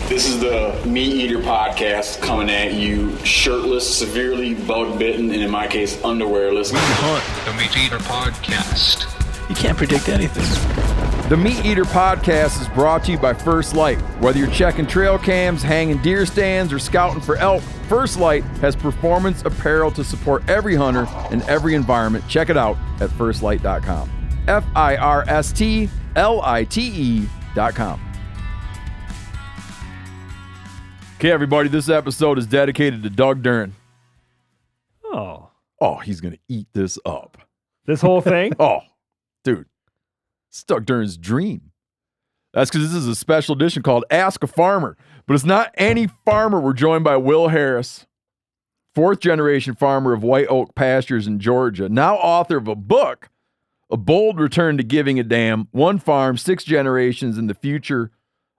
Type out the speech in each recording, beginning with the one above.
This is the MeatEater podcast coming at you shirtless, severely bug-bitten, and in my case, underwearless. We hunt the MeatEater podcast. You can't predict anything. The MeatEater podcast is brought to you by First Light. Whether you're checking trail cams, hanging deer stands, or scouting for elk, First Light has performance apparel to support every hunter in every environment. Check it out at firstlight.com. FIRSTLITE.com. Okay, everybody, this episode is dedicated to Doug Dern. Oh, He's going to eat this up. this whole thing? Oh, dude, it's Doug Dern's dream. That's because this is a special edition called Ask a Farmer. But it's not any farmer. We're joined by Will Harris, fourth-generation farmer of White Oak Pastures in Georgia, now author of a book, A Bold Return to Giving a Damn, One Farm, 6 Generations in the Future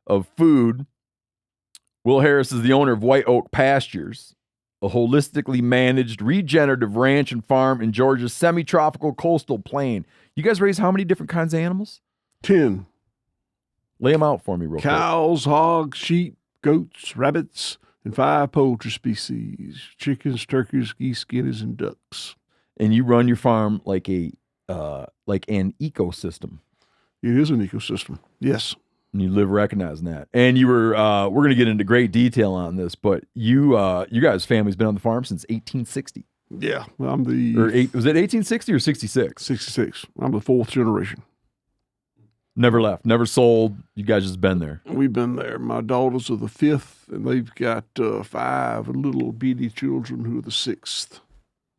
of Food. Will Harris is the owner of White Oak Pastures, a holistically managed regenerative ranch and farm in Georgia's semi-tropical coastal plain. You guys raise how many different kinds of animals? 10. Lay them out for me real quick. Cows, hogs, sheep, goats, rabbits, and 5 poultry species: chickens, turkeys, geese, guineas, and ducks. And you run your farm like an ecosystem. It is an ecosystem. Yes. And you live recognizing that. And you were, we're going to get into great detail on this, but you guys' family's been on the farm since 1860. Yeah. I'm the... Was it 1860 or 66? 66. I'm the 4th generation. Never left, never sold. You guys just been there. We've been there. My daughters are the 5th, and they've got 5 little bitty children who are the 6th.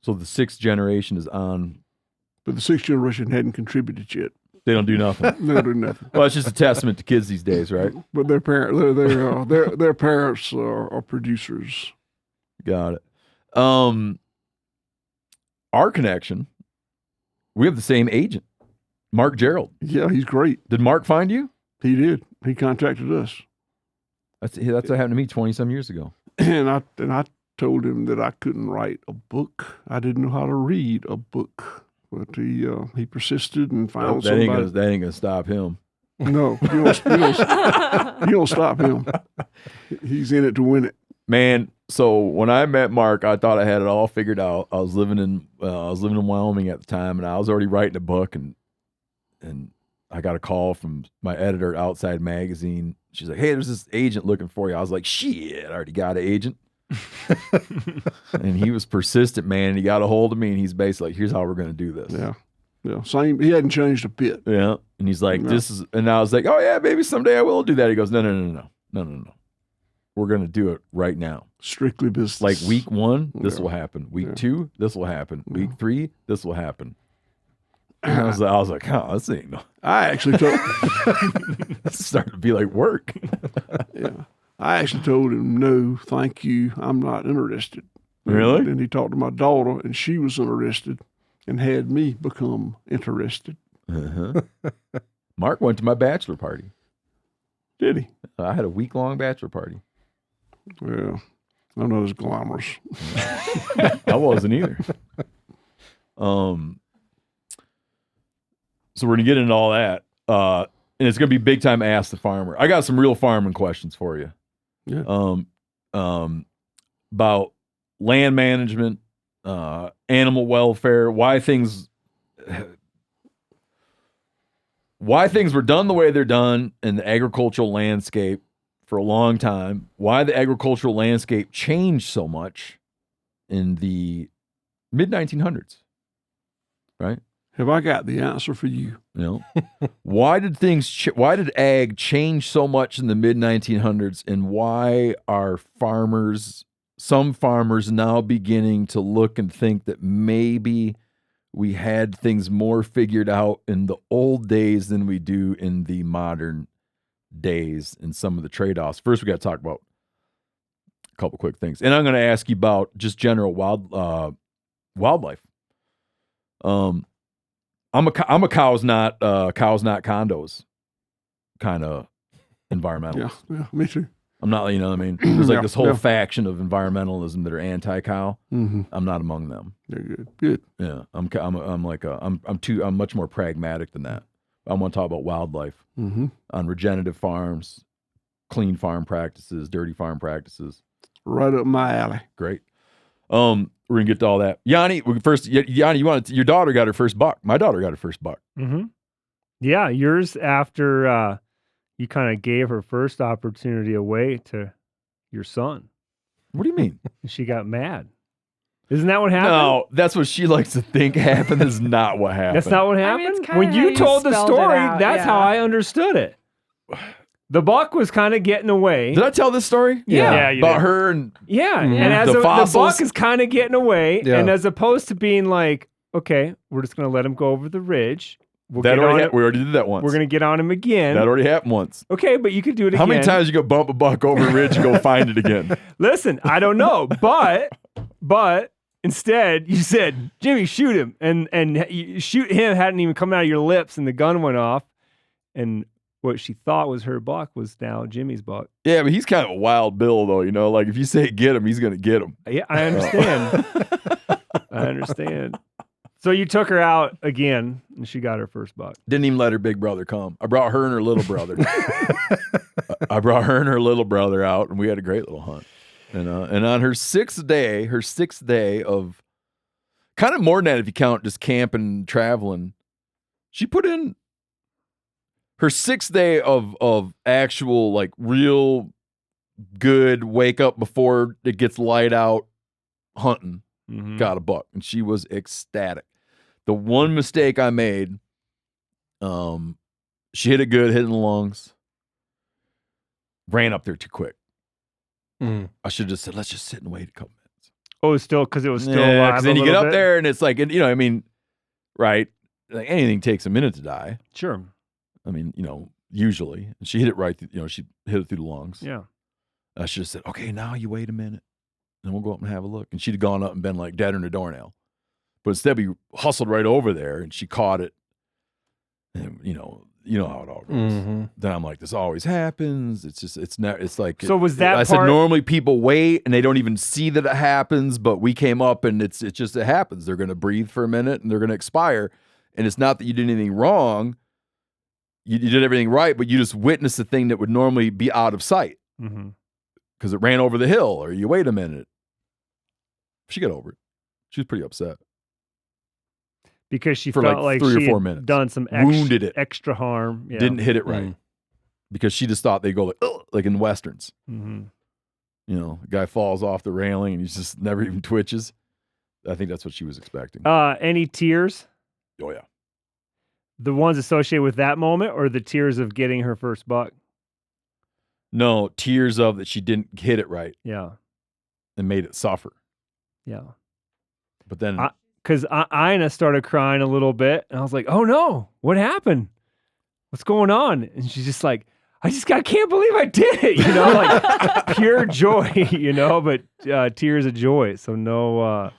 So the 6th generation is on. But the 6th generation hadn't contributed yet. They don't do nothing. They don't do nothing. Well, it's just a testament to kids these days, right? But their parents are producers. Got it. Our connection, we have the same agent, Mark Gerald. Yeah, he's great. Did Mark find you? He did. He contacted us. That's what happened to me 20-some years ago. And I told him that I couldn't write a book. I didn't know how to read a book. But he persisted and found somebody. That ain't gonna stop him. No, you don't stop him. He's in it to win it. Man, so when I met Mark, I thought I had it all figured out. I was living in Wyoming at the time, and I was already writing a book, and I got a call from my editor at Outside Magazine. She's like, "Hey, there's this agent looking for you." I was like, "Shit, I already got an agent." And he was persistent, man. And he got a hold of me, and he's basically like, "Here's how we're going to do this." Yeah. Same. He hadn't changed a bit. Yeah. And he's like, "This is," and I was like, "Oh yeah, maybe someday I will do that." He goes, No. We're going to do it right now. Strictly business. Like week 1, this will happen. Week 2, this will happen. Week 3, this will happen. And I was like, "Oh, this ain't no." I actually told. It's starting to be like work. Yeah. I actually told him, "No, thank you. I'm not interested." Really? And he talked to my daughter, and she was interested and had me become interested. Uh-huh. Mark went to my bachelor party. Did he? I had a week-long bachelor party. Yeah. I'm not as glamorous. I wasn't either. So we're going to get into all that. And it's going to be big time Ask the Farmer. I got some real farming questions for you. Yeah. About land management, animal welfare, why things were done the way they're done in the agricultural landscape for a long time, why the agricultural landscape changed so much in the mid-1900s, right? Have I got the answer for you? You know, why did ag change so much in the mid-1900s, and why are some farmers now beginning to look and think that maybe we had things more figured out in the old days than we do in the modern days, and some of the trade-offs? First, we got to talk about a couple quick things, and I'm going to ask you about just general wildlife. I'm a cows not condos kind of environmentalist. Yeah, me too. I'm not, you know what I mean? There's like Yeah, this whole yeah. faction of environmentalism that are anti-cow. Mm-hmm. I'm not among them. They're good. Good. Yeah, I'm much more pragmatic than that. I want to talk about wildlife Mm-hmm. on regenerative farms, clean farm practices, dirty farm practices. Right up my alley. Great. We're gonna get to all that. Yanni, you wanted your daughter got her first buck. My daughter got her first buck. Mm-hmm. Yeah, yours after you kind of gave her first opportunity away to your son. What do you mean? She got mad. Isn't that what happened? No, that's what she likes to think happened. Is not what happened. That's not what I happened? mean, it's kinda when how you you told the spelled it story, out, that's yeah. how I understood it. The buck was kind of getting away. Did I tell this story? Yeah, you about did. her and Yeah, Yeah. and as The the fossils? buck is kind of getting away, Yeah. and as opposed to being like, okay, we're just going to let him go over the ridge. We'll that get on already him. we already did that once. We're going to get on him again. That already happened once. Okay, but you could do it How again. many times you go bump a buck over a ridge and go find it again? Listen, I don't know, but instead you said, Jimmy, shoot him, and you shoot him hadn't even come out of your lips, and the gun went off, and what she thought was her buck was now Jimmy's buck. Yeah, but he's kind of a wild Bill, though. You know, like if you say get him, he's gonna get him. Yeah, I understand. I understand. So you took her out again, and she got her first buck. Didn't even let her big brother come. I brought her and her little brother. I brought her and her little brother out, and we had a great little hunt. And on her sixth day of kind of more than that if you count just camping and traveling, she put in her sixth day of actual like real good wake up before it gets light out hunting. Mm-hmm. Got a buck, and she was ecstatic. The one mistake I made, she hit it good, hit in the lungs, ran up there too quick. Mm. I should have just said, let's just sit and wait a couple minutes. Oh, still because it was still Yeah, alive. because then a you get little up bit? there and it's like, and, you know, I mean, right? Like anything takes a minute to die. Sure. I mean, you know, usually. And she hit it right, she hit it through the lungs. Yeah. I should have said, okay, now you wait a minute, and we'll go up and have a look. And she'd have gone up and been like dead in a doornail. But instead, we hustled right over there, and she caught it. And you know how it all goes. Mm-hmm. Then I'm like, this always happens. It's just, it's not. It's like. So was that I said part- normally people wait and they don't even see that it happens, but we came up and it happens. They're going to breathe for a minute and they're going to expire, and it's not that you did anything wrong. You did everything right, but you just witnessed a thing that would normally be out of sight Mm-hmm. because it ran over the hill, or you wait a minute. She got over it. She was pretty upset. Because she For felt like like 3 or she 4 had minutes. done some Wounded it. extra harm. Yeah. Didn't hit it right because she just thought they go like, "Ugh," like in westerns. Mm-hmm. You know, the guy falls off the railing and he just never even twitches. I think that's what she was expecting. Any tears? Oh yeah. The ones associated with that moment, or the tears of getting her first buck? No, tears of that she didn't hit it right Yeah. and made it suffer. Yeah. But then Because Ina started crying a little bit, and I was like, "Oh no, what happened? What's going on?" And she's just like, "I can't believe I did it," you know, like pure joy, you know, but tears of joy. So no,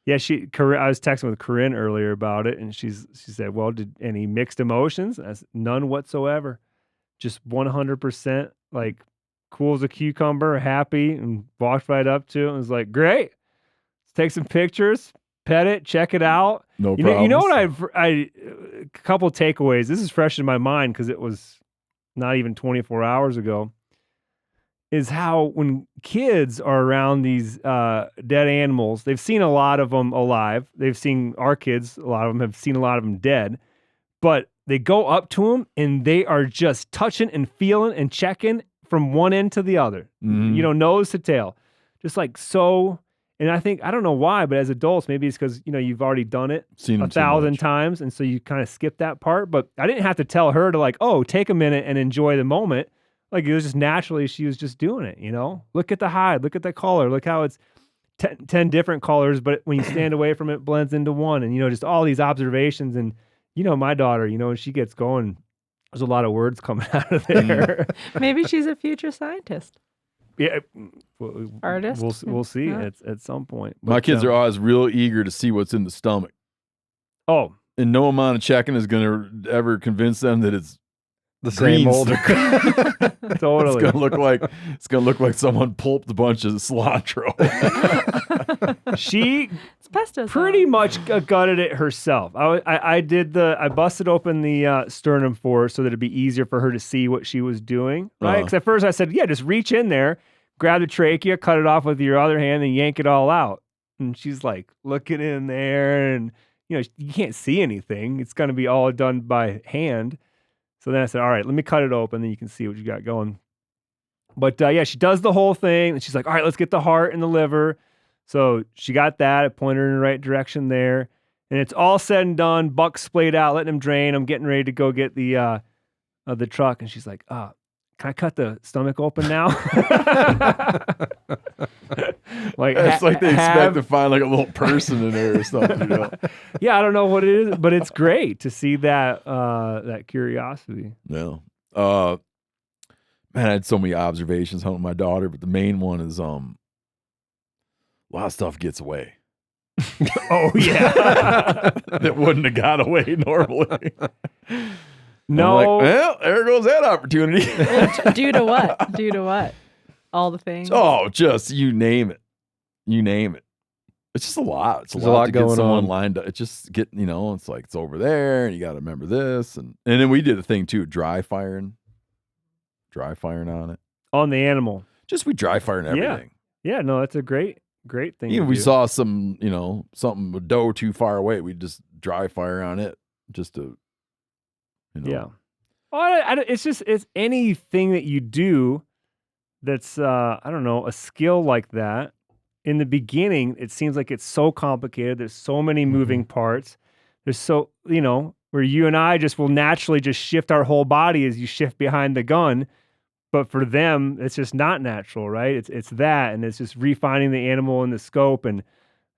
yeah. I was texting with Corinne earlier about it, and she said, "Well, did any mixed emotions?" I said, "None whatsoever, just 100% like cool as a cucumber, happy," and walked right up to it and was like, "Great, let's take some pictures." Pet it, check it out. no You problem. know what a couple takeaways. This is fresh in my mind because it was not even 24 hours ago. Is how when kids are around these dead animals, they've seen a lot of them alive. They've seen our kids, a lot of them have seen a lot of them dead. But they go up to them and they are just touching and feeling and checking from one end to the other. Mhm. You know, nose to tail, just like so. And I don't know why, but as adults, maybe it's because, you've already done it Seen them so 1,000 much. times. And so you kind of skip that part. But I didn't have to tell her to like, oh, take a minute and enjoy the moment. Like it was just naturally, she was just doing it, Look at the hide, look at the color, look how it's 10 different colors. But when you stand away from it, it blends into one. And, just all these observations. And, my daughter, when she gets going, there's a lot of words coming out of there. Maybe she's a future scientist. Yeah. Artist? We'll see Yeah. at some point. My But, kids are always real eager to see what's in the stomach. Oh, And no amount of checking is going to ever convince them that it's the same Greens. older. Totally. It's gonna look like someone pulped a bunch of cilantro. She It's pesto. pretty much gutted it herself. I busted open the sternum for her so that it'd be easier for her to see what she was doing, right? Because at first I said, yeah, just reach in there, grab the trachea, cut it off with your other hand, and yank it all out. And she's like looking in there, and you can't see anything. It's going to be all done by hand. So then I said, all right, let me cut it open, then you can see what you got going. But yeah, she does the whole thing, and she's like, all right, let's get the heart and the liver. So she got that. I pointed her in the right direction there. And it's all said and done. Buck splayed out, letting him drain. I'm getting ready to go get the truck. And she's like, can I cut the stomach open now? Like, It's like they expect to find like a little person in there or something. Yeah, I don't know what it is, but it's great to see that curiosity. No. Man, I had so many observations hunting my daughter, but the main one is a lot of stuff gets away. Oh yeah. That wouldn't have got away normally. No. I'm like, well, there goes that opportunity. Due to what? Due to what? All the things. Oh, just you name it. You name it. It's just a lot. It's a There's lot a lot to get going someone on. lined up. It's just it's like it's over there, and you got to remember this, and then we did a thing too, dry firing on it. On the animal. Just we dry firing everything. Yeah, no, that's a great thing. Even to we do. saw some, something with doe too far away, we just dry fire on it, just to, Yeah. Well, it's anything that you do that's, I don't know, a skill like that. In the beginning, it seems like it's so complicated. There's so many moving parts. There's so, where you and I just will naturally just shift our whole body as you shift behind the gun. But for them, it's just not natural, right? It's that, and it's just refining the animal in the scope. And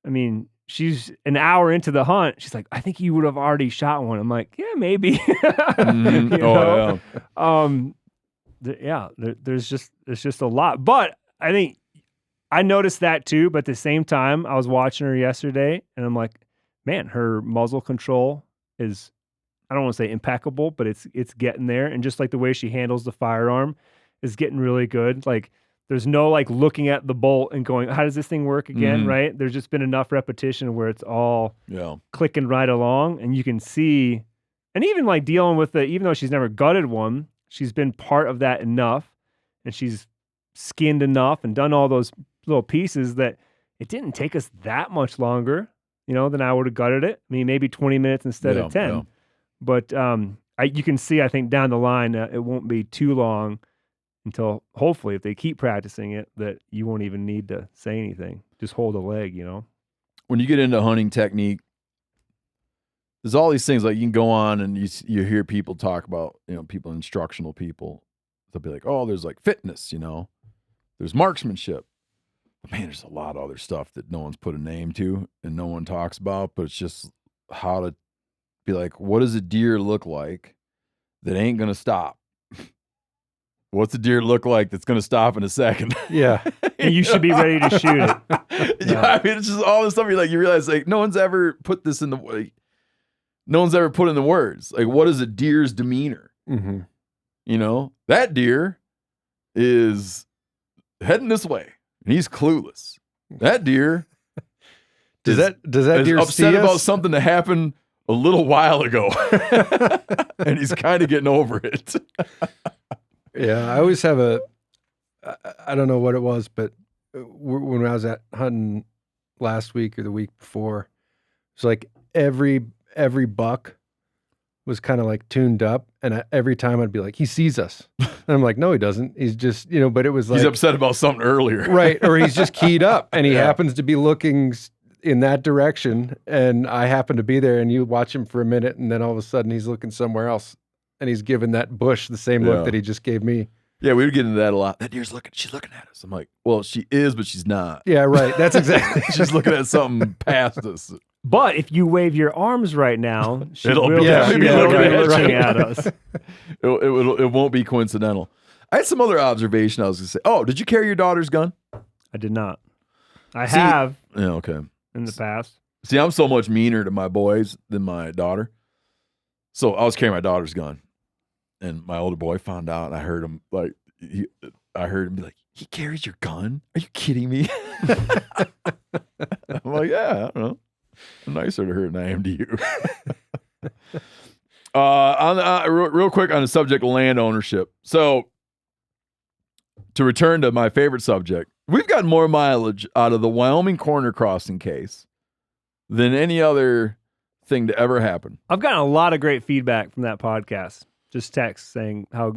I mean, she's an hour into the hunt. She's like, I think you would have already shot one. I'm like, yeah, maybe. There's just a lot. But I think I noticed that too. But at the same time, I was watching her yesterday, and I'm like, man, her muzzle control is, I don't want to say impeccable, but it's getting there. And just like the way she handles the firearm is getting really good. Like, there's no like looking at the bolt and going, how does this thing work again? Right? There's just been enough repetition where it's all clicking right along, and you can see, and even like dealing with even though she's never gutted one, she's been part of that enough, and she's skinned enough and done all those little pieces that it didn't take us that much longer, than I would have gutted it. I mean, maybe 20 minutes instead of 10. Yeah. But you can see, I think down the line, it won't be too long until hopefully, if they keep practicing it, that you won't even need to say anything. Just hold a leg, When you get into hunting technique, there's all these things like you can go on and you hear people talk about, people, instructional people. They'll be like, oh, there's like fitness, there's marksmanship. But man, there's a lot of other stuff that no one's put a name to and no one talks about, but it's just how to be like, what does a deer look like that ain't going to stop? What's a deer look like that's going to stop in a second? Yeah. And you should be ready to shoot it. Yeah, I mean, it's just all this stuff. You realize like no one's ever put this in no one's ever put in the words. Like, what is a deer's demeanor? Mm-hmm. That deer is heading this way and he's clueless. That deer does that deer upset see about us? something that happened a little while ago. And he's kind of getting over it. Yeah, I always have I don't know what it was, but when I was at hunting last week or the week before, it's like every buck was kind of like tuned up, and every time I'd be like, he sees us. And I'm like, no, he doesn't. He's just, but it was like. He's upset about something earlier. Right, or he's just keyed up, and he happens to be looking in that direction, and I happen to be there, and you watch him for a minute, and then all of a sudden he's looking somewhere else. And he's giving that bush the same look that he just gave me. Yeah, we would get into that a lot. That deer's she's looking at us. I'm like, well, she is, but she's not. Yeah, right. That's exactly. She's looking at something past us. But if you wave your arms right now, she It'll will be looking at us. It won't be coincidental. I had some other observation I was going to say. Oh, did you carry your daughter's gun? I did not. I have Yeah, okay. in the past. See, I'm so much meaner to my boys than my daughter. So I was carrying my daughter's gun. And my older boy found out, and I heard him be like, "He carries your gun? Are you kidding me?" I'm like, "Yeah, I don't know. I'm nicer to her than I am to you." Real quick on the subject of land ownership. So, to return to my favorite subject, we've gotten more mileage out of the Wyoming corner crossing case than any other thing to ever happen. I've gotten a lot of great feedback from that podcast. Just text saying how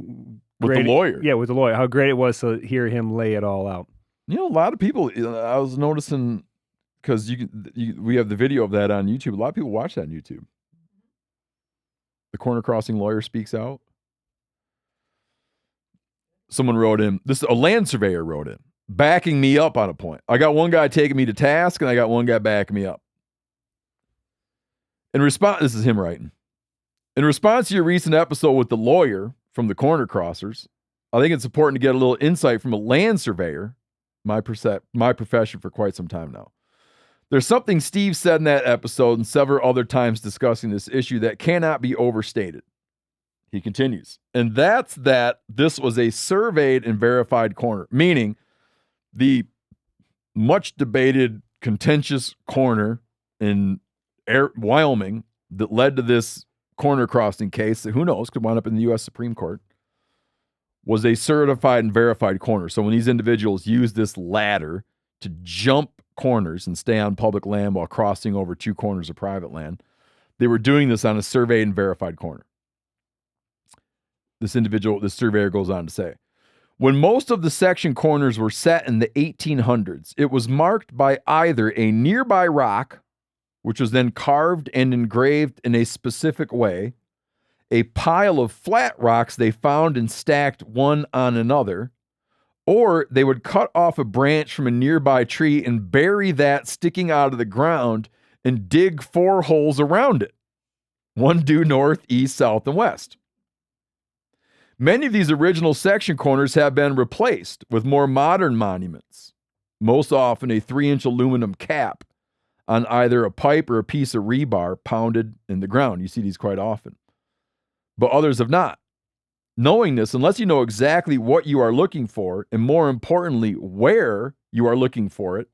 With great the lawyer. Yeah, with the lawyer. How great it was to hear him lay it all out. You know, a lot of people, I was noticing, because we have the video of that on YouTube. A lot of people watch that on YouTube. The corner crossing lawyer speaks out. Someone wrote in, a land surveyor wrote in, backing me up on a point. I got one guy taking me to task, and I got one guy backing me up. This is him writing. In response to your recent episode with the lawyer from the corner crossers, I think it's important to get a little insight from a land surveyor, my profession for quite some time now. There's something Steve said in that episode and several other times discussing this issue that cannot be overstated. He continues, and that's that this was a surveyed and verified corner, meaning the much debated, contentious corner in Wyoming that led to this corner crossing case that, who knows, could wind up in the U.S. Supreme Court, was a certified and verified corner. So when these individuals use this ladder to jump corners and stay on public land while crossing over two corners of private land, they were doing this on a surveyed and verified corner. This surveyor goes on to say, when most of the section corners were set in the 1800s, it was marked by either a nearby rock, which was then carved and engraved in a specific way, a pile of flat rocks they found and stacked one on another, or they would cut off a branch from a nearby tree and bury that sticking out of the ground and dig 4 holes around it, one due north, east, south, and west. Many of these original section corners have been replaced with more modern monuments, most often a 3-inch aluminum cap on either a pipe or a piece of rebar pounded in the ground. You see these quite often. But others have not. Knowing this, unless you know exactly what you are looking for, and more importantly, where you are looking for it,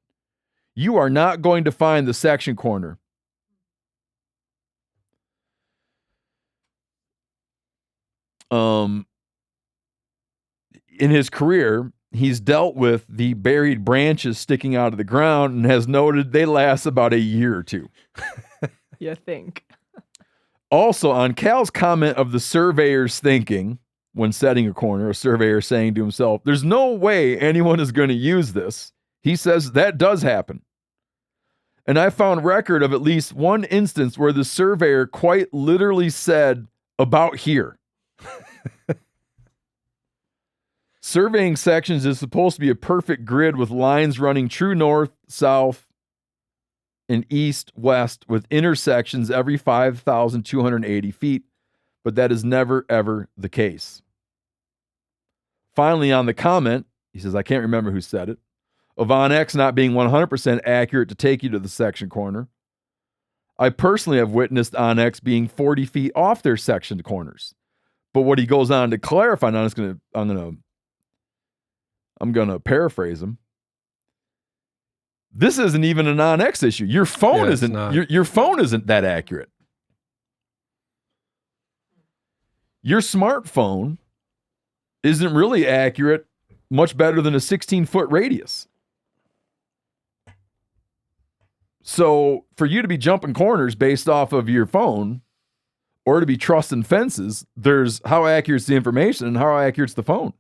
you are not going to find the section corner. In his career, he's dealt with the buried branches sticking out of the ground and has noted they last about a year or two. You think. Also, on Cal's comment of the surveyor's thinking when setting a corner, a surveyor saying to himself, there's no way anyone is going to use this. He says that does happen. And I found record of at least one instance where the surveyor quite literally said, about here. Surveying sections is supposed to be a perfect grid with lines running true north, south, and east, west, with intersections every 5,280 feet, but that is never, ever the case. Finally, on the comment, he says, I can't remember who said it, of OnX not being 100% accurate to take you to the section corner. I personally have witnessed OnX being 40 feet off their section corners. But what he goes on to clarify, and I'm gonna paraphrase him. This isn't even an OnX issue. Your phone isn't your phone isn't that accurate. Your smartphone isn't really accurate, much better than a 16-foot radius. So for you to be jumping corners based off of your phone, or to be trusting fences, there's how accurate is the information and how accurate is the phone.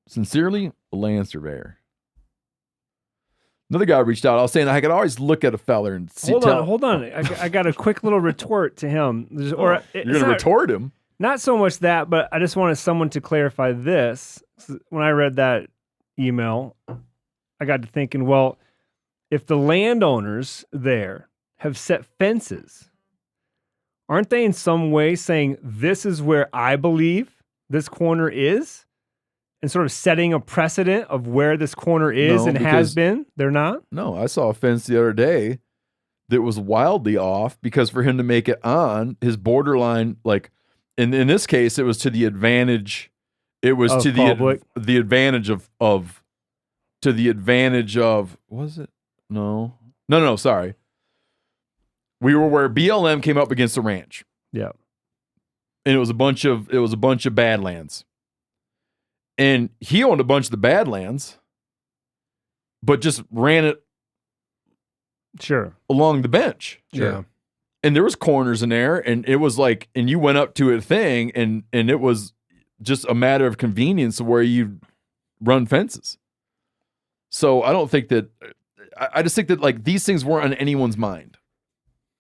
Sincerely, a land surveyor. Another guy reached out. I was saying I could always look at a feller and see. Hold on. I got a quick little retort to him. You're going to retort him? Not so much that, but I just wanted someone to clarify this. When I read that email, I got to thinking, well, if the landowners there have set fences, aren't they in some way saying, this is where I believe this corner is? And sort of setting a precedent of where this corner is and has been? They're not? No, I saw a fence the other day that was wildly off, because for him to make it on, his borderline, like in this case, it was to the advantage. It was Of to public? the advantage of to the advantage of, was it? No, sorry. We were where BLM came up against the ranch. Yeah. And it was a bunch of Badlands. And he owned a bunch of the Badlands, but just ran it Sure. along the bench. Yeah. And there was corners in there, and it was like, and you went up to a thing, and it was just a matter of convenience where you run fences. So I don't think that, I just think that like these things weren't on anyone's mind,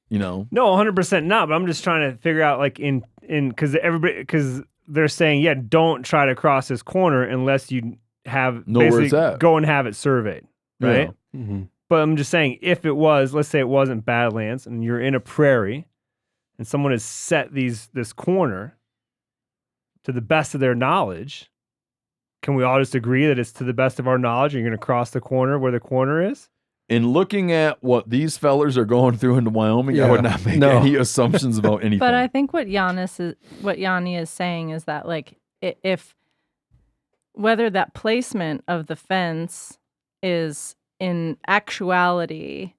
you know? No, 100% not. But I'm just trying to figure out, like, because they're saying, yeah, don't try to cross this corner unless you have Know where it's basically at. go and have it surveyed, right? Yeah. Mm-hmm. But I'm just saying, if it was, let's say it wasn't Badlands, and you're in a prairie, and someone has set this corner to the best of their knowledge, can we all just agree that it's to the best of our knowledge, and you're going to cross the corner where the corner is? In looking at what these fellers are going through into Wyoming, I would not make any assumptions about anything. But I think what Yanni is saying is that, like, if whether that placement of the fence is in actuality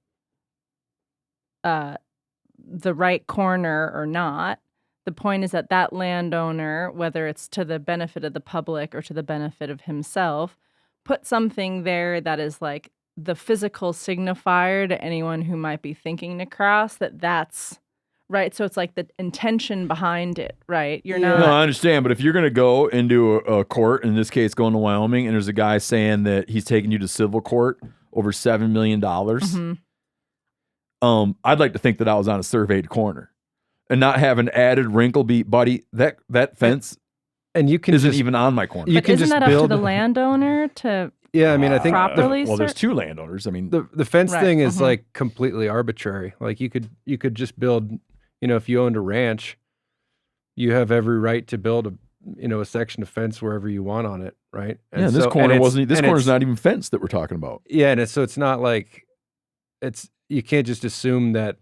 the right corner or not, the point is that that landowner, whether it's to the benefit of the public or to the benefit of himself, put something there that is like the physical signifier to anyone who might be thinking to cross, that's right. So it's like the intention behind it, right? You're not. No, I understand, but if you're going to go into a court, in this case going to Wyoming, and there's a guy saying that he's taking you to civil court over $7 million, I'd like to think that I was on a surveyed corner and not have an added wrinkle. Buddy, that fence And you can isn't just, even on my corner. you But can isn't just that up to build the landowner to Yeah, I mean, I think properly? Well, there's two landowners. I mean, the fence Right, thing is mhm. like completely arbitrary. Like you could just build, if you owned a ranch, you have every right to build a section of fence wherever you want on it, right? yeah, this corner wasn't. This corner's not even fenced that we're talking about. Yeah, and so it's not like you can't just assume that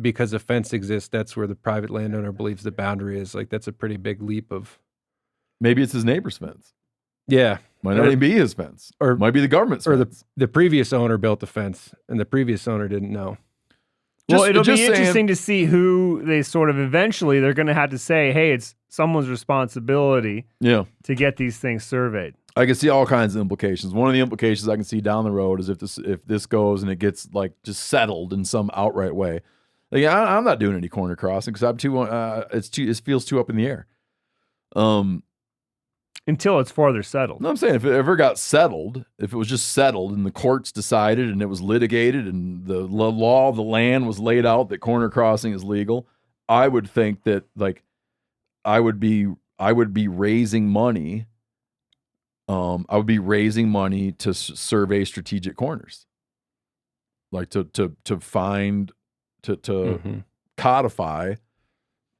because a fence exists, that's where the private landowner believes the boundary is. Like that's a pretty big leap of. Maybe it's his neighbor's fence. Yeah, Might not even be his fence. or- might be the government's or fence. the previous owner built the fence, and the previous owner didn't know. Well, it'll just be saying- interesting to see who they sort of eventually they're going to have to say, hey, it's someone's responsibility Yeah. to get these things surveyed. I can see all kinds of implications. One of the implications I can see down the road is if this goes and it gets like just settled in some outright way. Like I'm not doing any corner crossing because I'm too. It feels too up in the air. Until it's farther settled. No, I'm saying if it ever got settled, if it was just settled and the courts decided and it was litigated and the law of the land was laid out that corner crossing is legal, I would think that like I would be raising money. I would be raising money to survey strategic corners, like to find to codify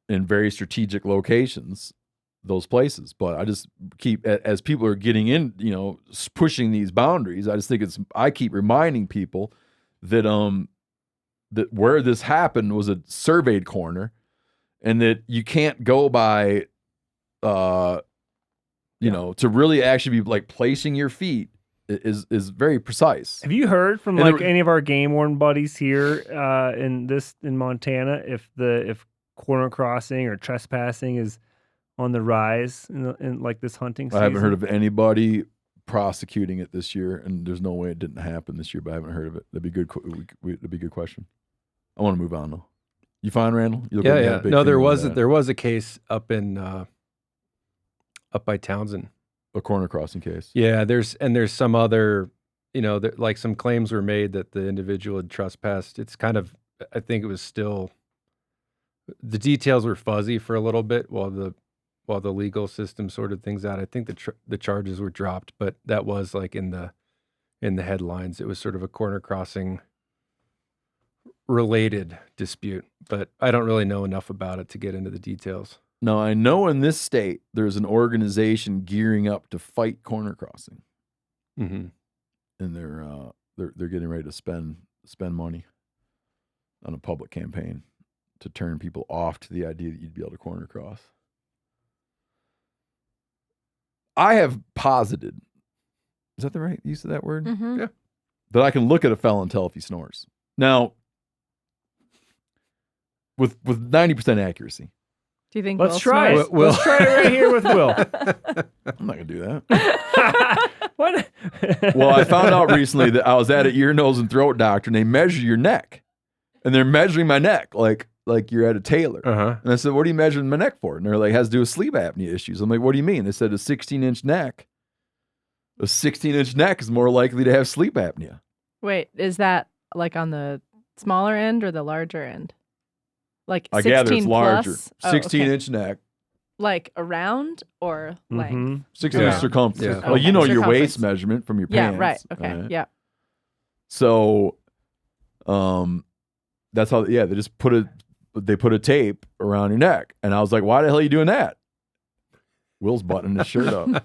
in very strategic locations those places. But I just keep, as people are getting in, pushing these boundaries, I just think I keep reminding people that that where this happened was a surveyed corner, and that you can't go by to really actually be like placing your feet is very precise. Have you heard from And any of our game warden buddies here in Montana if corner crossing or trespassing is on the rise in like this hunting season? I haven't heard of anybody prosecuting it this year, and there's no way it didn't happen this year, but I haven't heard of it. That'd be good. That'd be a good question. I want to move on though. You fine, Randall? You look like you had a Yeah. big No, finger there in was that. there was a case up by Townsend. A corner crossing case. Yeah, there's some other, like some claims were made that the individual had trespassed. It's kind of, I think it was still, the details were fuzzy for a little bit while the legal system sorted things out. I think the charges were dropped, but that was like in the headlines. It was sort of a corner crossing related dispute, but I don't really know enough about it to get into the details. Now, I know in this state there's an organization gearing up to fight corner crossing, Mm-hmm. and they're getting ready to spend money. on a public campaign to turn people off to the idea that you'd be able to corner cross. I have posited, is that the right use of that word? Mhm. Yeah. That I can look at a felon and tell if he snores. Now, with 90% accuracy. Do you think Let's Will try snores? it. Let's try it right here with Will. I'm not going to do that. What? Well, I found out recently that I was at an ear, nose, and throat doctor, and they measure your neck. And they're measuring my neck like you're at a tailor. Uh-huh. And I said, what are you measuring my neck for? And they're like, it has to do with sleep apnea issues. I'm like, what do you mean? They said a 16-inch neck. A 16-inch neck is more likely to have sleep apnea. Wait, is that like on the smaller end or the larger end? Like I 16 gather it's larger. plus? Oh, okay. 16-inch neck. Like around or length? Mhm. 16-inch Yeah. circumference. Yeah. Well, you know your Circumference. waist measurement from your Yeah, pants. right. Okay. right? Yeah. So, that's how. Yeah, they just put a tape around your neck, and I was like, "Why the hell are you doing that?" Will's buttoning his shirt up,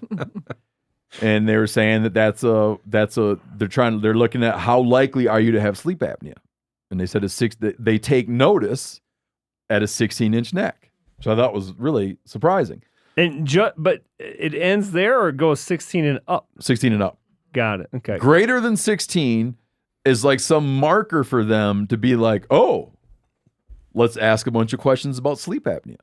and they were saying that that's a. They're looking at how likely are you to have sleep apnea, and they said they take notice at a 16-inch neck, so I thought was really surprising. And but it ends there or it goes 16 and up? 16 and up. Got it. Okay. Greater than 16 is like some marker for them to be like, oh, let's ask a bunch of questions about sleep apnea.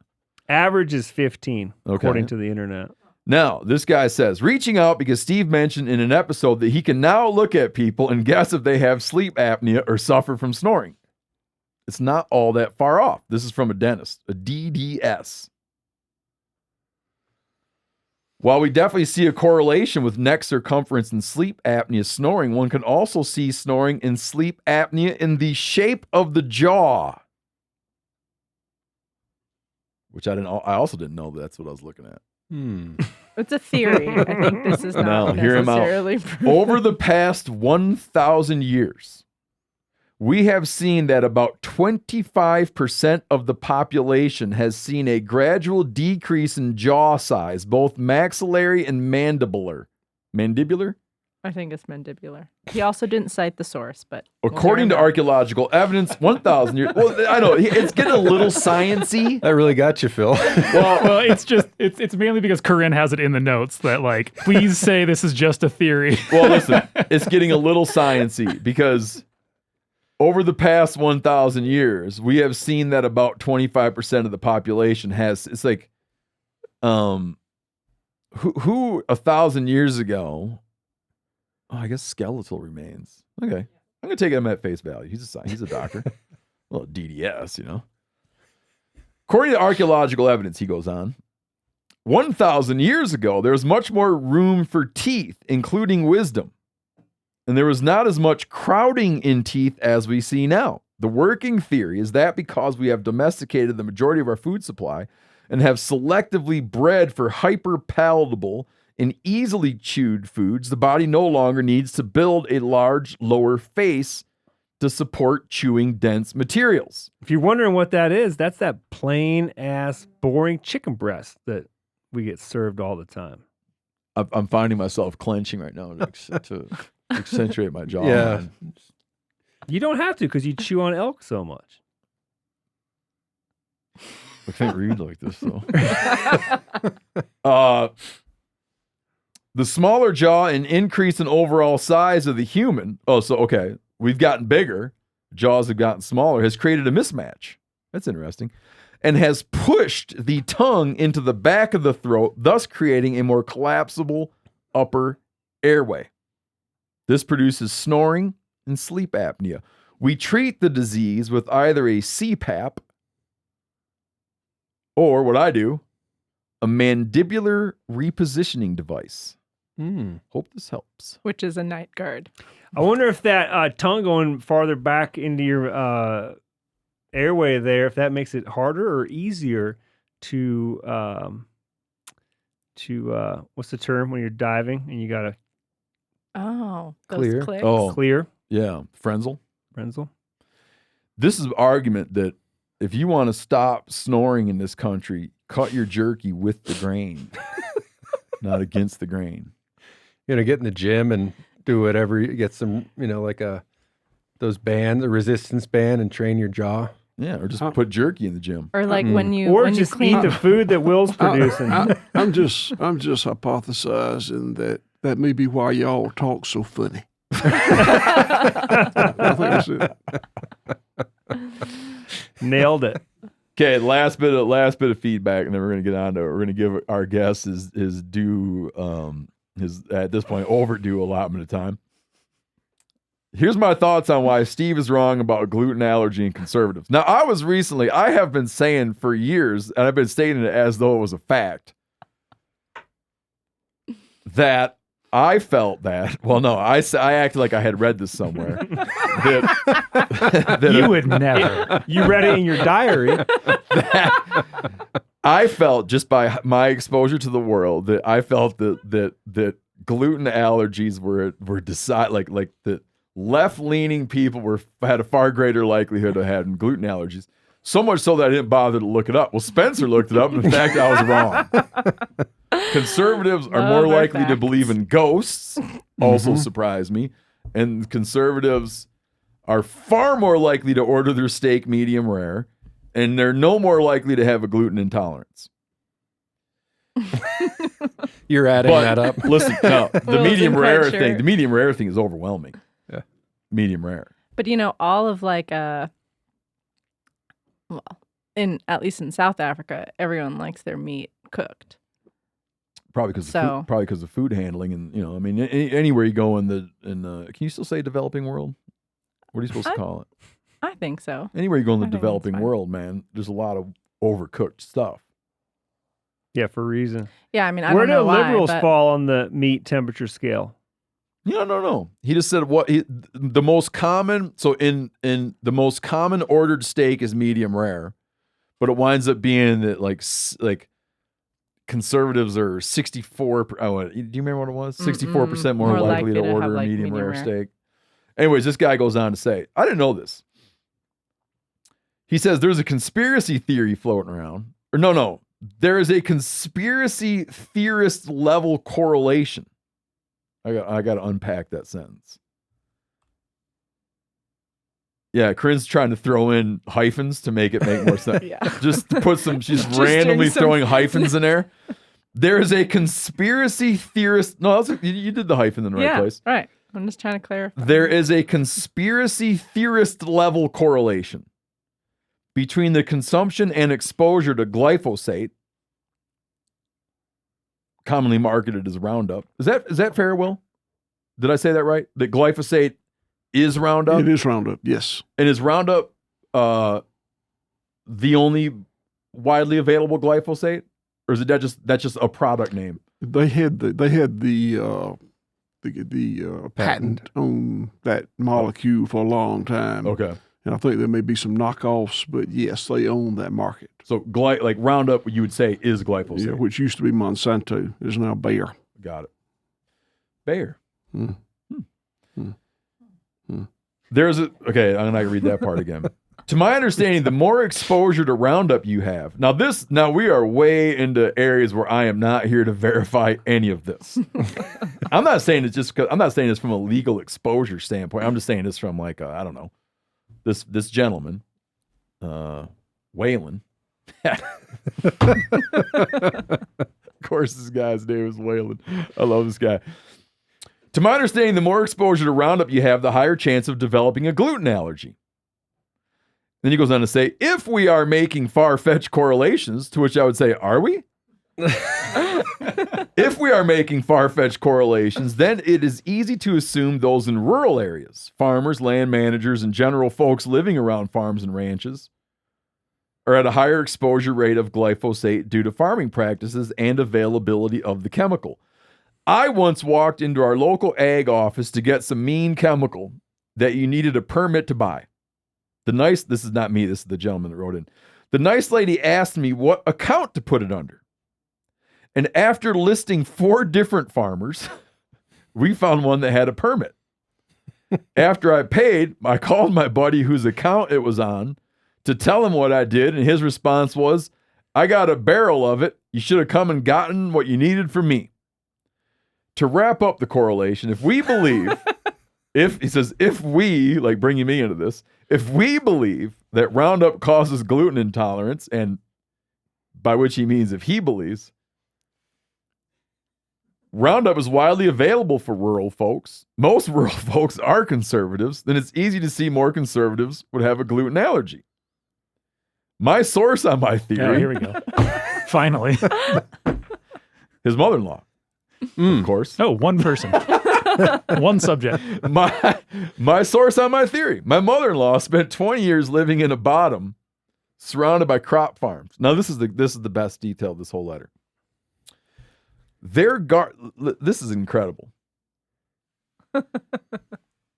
Average is 15, Okay. according to the internet. Now, this guy says, reaching out because Steve mentioned in an episode that he can now look at people and guess if they have sleep apnea or suffer from snoring. It's not all that far off. This is from a dentist, a DDS. While we definitely see a correlation with neck circumference and sleep apnea snoring, one can also see snoring and sleep apnea in the shape of the jaw. Which I also didn't know that's what I was looking at. It's a theory. I think this is No, not hear him out. necessarily proven. Over the past 1,000 years, we have seen that about 25% of the population has seen a gradual decrease in jaw size, both maxillary and mandibular. Mandibular? I think it's mandibular. He also didn't cite the source, but According to archaeological evidence, 1,000 years. Well, I know it's getting a little sciencey. That really got you, Phil. Well, it's mainly because Corinne has it in the notes that like, please say this is just a theory. Well, listen, it's getting a little sciencey because over the past 1,000 years, we have seen that about 25% of the population has. It's like, who 1,000 years ago? Oh, I guess skeletal remains. Okay, I'm gonna take him at face value. He's a doctor. Well, DDS, you know. According to archaeological evidence, he goes on, 1,000 years ago, there was much more room for teeth, including wisdom. And there was not as much crowding in teeth as we see now. The working theory is that because we have domesticated the majority of our food supply and have selectively bred for hyper-palatable and easily chewed foods, the body no longer needs to build a large lower face to support chewing dense materials. If you're wondering what that is, that's that plain ass boring chicken breast that we get served all the time. I'm finding myself clenching right now to accentuate my jaw. Yeah. You don't have to because you chew on elk so much. I can't read like this though. The smaller jaw and increase in overall size of the human. Oh, so okay, we've gotten bigger. Jaws have gotten smaller. Has created a mismatch. That's interesting, and has pushed the tongue into the back of the throat, thus creating a more collapsible upper airway. This produces snoring and sleep apnea. We treat the disease with either a CPAP or what I do, a mandibular repositioning device. Hope this helps. which is a night guard. I wonder if that tongue going farther back into your airway there, if that makes it harder or easier to what's the term when you're diving and you gotta Oh, those Clear. clicks. Oh. clear, Yeah, Frenzel. Renzel? This is an argument that if you want to stop snoring in this country, cut your jerky with the grain, not against the grain. Get in the gym and do whatever. You get some, like a those bands, a resistance band, and train your jaw. Yeah, or just put jerky in the gym. Or like when you Or when you just clean eat the food that Will's producing. I'm just hypothesizing that may be why y'all talk so funny. I think that's it. Nailed it. Okay, last bit of feedback, and then we're gonna get on to we're gonna give our guest his due his at this point overdue allotment of time. Here's my thoughts on why Steve is wrong about gluten allergy and conservatives. Now, I have been saying for years, and I've been stating it as though it was a fact, that I felt that. Well, no, I acted like I had read this somewhere. that You would never. You read it in your diary. I felt just by my exposure to the world that I felt that gluten allergies were like that left-leaning people had a far greater likelihood of having gluten allergies. So much so that I didn't bother to look it up. Well, Spencer looked it up, and in fact, I was wrong. Conservatives are more likely to believe in ghosts, also surprised me. And conservatives are far more likely to order their steak medium rare, and they're no more likely to have a gluten intolerance. You're adding that up. Listen, no, the Well, medium isn't quite rare sure. thing. The medium rare thing is overwhelming. Yeah. Medium rare. But all of well, at least in South Africa, everyone likes their meat cooked. Probably because of food handling, and I mean, anywhere you go in the can you still say developing world? What are you supposed to call it? I think so. Anywhere you go in the I think that's developing fine. world, man, there's a lot of overcooked stuff. Yeah, for a reason. Yeah, I mean, I Where don't know do why, liberals but fall on the meat temperature scale? No. He just said the most common. So in the most common ordered steak is medium rare, but it winds up being that like conservatives are 64. Do you remember what it was? 64% more likely to order a medium rare steak. Anyways, this guy goes on to say, I didn't know this. He says there's a conspiracy theory floating around. Or no. There is a conspiracy theorist level correlation. I got to unpack that sentence. Yeah, Corinne's trying to throw in hyphens to make it make more sense. Yeah. Just to put some, she's Just randomly doing some- throwing hyphens in there. There is a conspiracy theorist. No, you did the hyphen in the right place. Right. I'm just trying to clarify. There is a conspiracy theorist level correlation between the consumption and exposure to glyphosate, commonly marketed as Roundup. Is that fair, Will? Did I say that right? That glyphosate is Roundup? It is Roundup, yes. And is Roundup the only widely available glyphosate? Or is that's just a product name? They had the patent on that molecule for a long time. Okay. And I think there may be some knockoffs, but yes, they own that market. So like Roundup, you would say is glyphosate. Yeah, which used to be Monsanto, is now Bayer. Got it. Bayer. Mm. There's okay, I'm not gonna read that part again. To my understanding, the more exposure to Roundup you have, now we are way into areas where I am not here to verify any of this. I'm not saying it's just because I'm not saying this from a legal exposure standpoint. I'm just saying this from like I don't know, this gentleman, Waylon. Of course, this guy's name is Waylon. I love this guy. To my understanding, the more exposure to Roundup you have, the higher chance of developing a gluten allergy. Then he goes on to say, if we are making far-fetched correlations, to which I would say, are we? If we are making far-fetched correlations, then it is easy to assume those in rural areas, farmers, land managers, and general folks living around farms and ranches, are at a higher exposure rate of glyphosate due to farming practices and availability of the chemical. I once walked into our local ag office to get some mean chemical that you needed a permit to buy. This is not me, this is the gentleman that wrote in. The nice lady asked me what account to put it under. And after listing 4 different farmers, we found one that had a permit. After I paid, I called my buddy whose account it was on to tell him what I did, and his response was, I got a barrel of it. You should have come and gotten what you needed from me. To wrap up the correlation, if we believe if we, like bringing me into this, if we believe that Roundup causes gluten intolerance, and by which he means if he believes Roundup is widely available for rural folks, most rural folks are conservatives, then it's easy to see more conservatives would have a gluten allergy. My source on my Oh, theory, here we go. Finally. his mother-in-law, of course. Oh, one person. One subject. My source on my theory. My mother-in-law spent 20 years living in a bottom surrounded by crop farms. Now this is the best detail of this whole letter. This is incredible.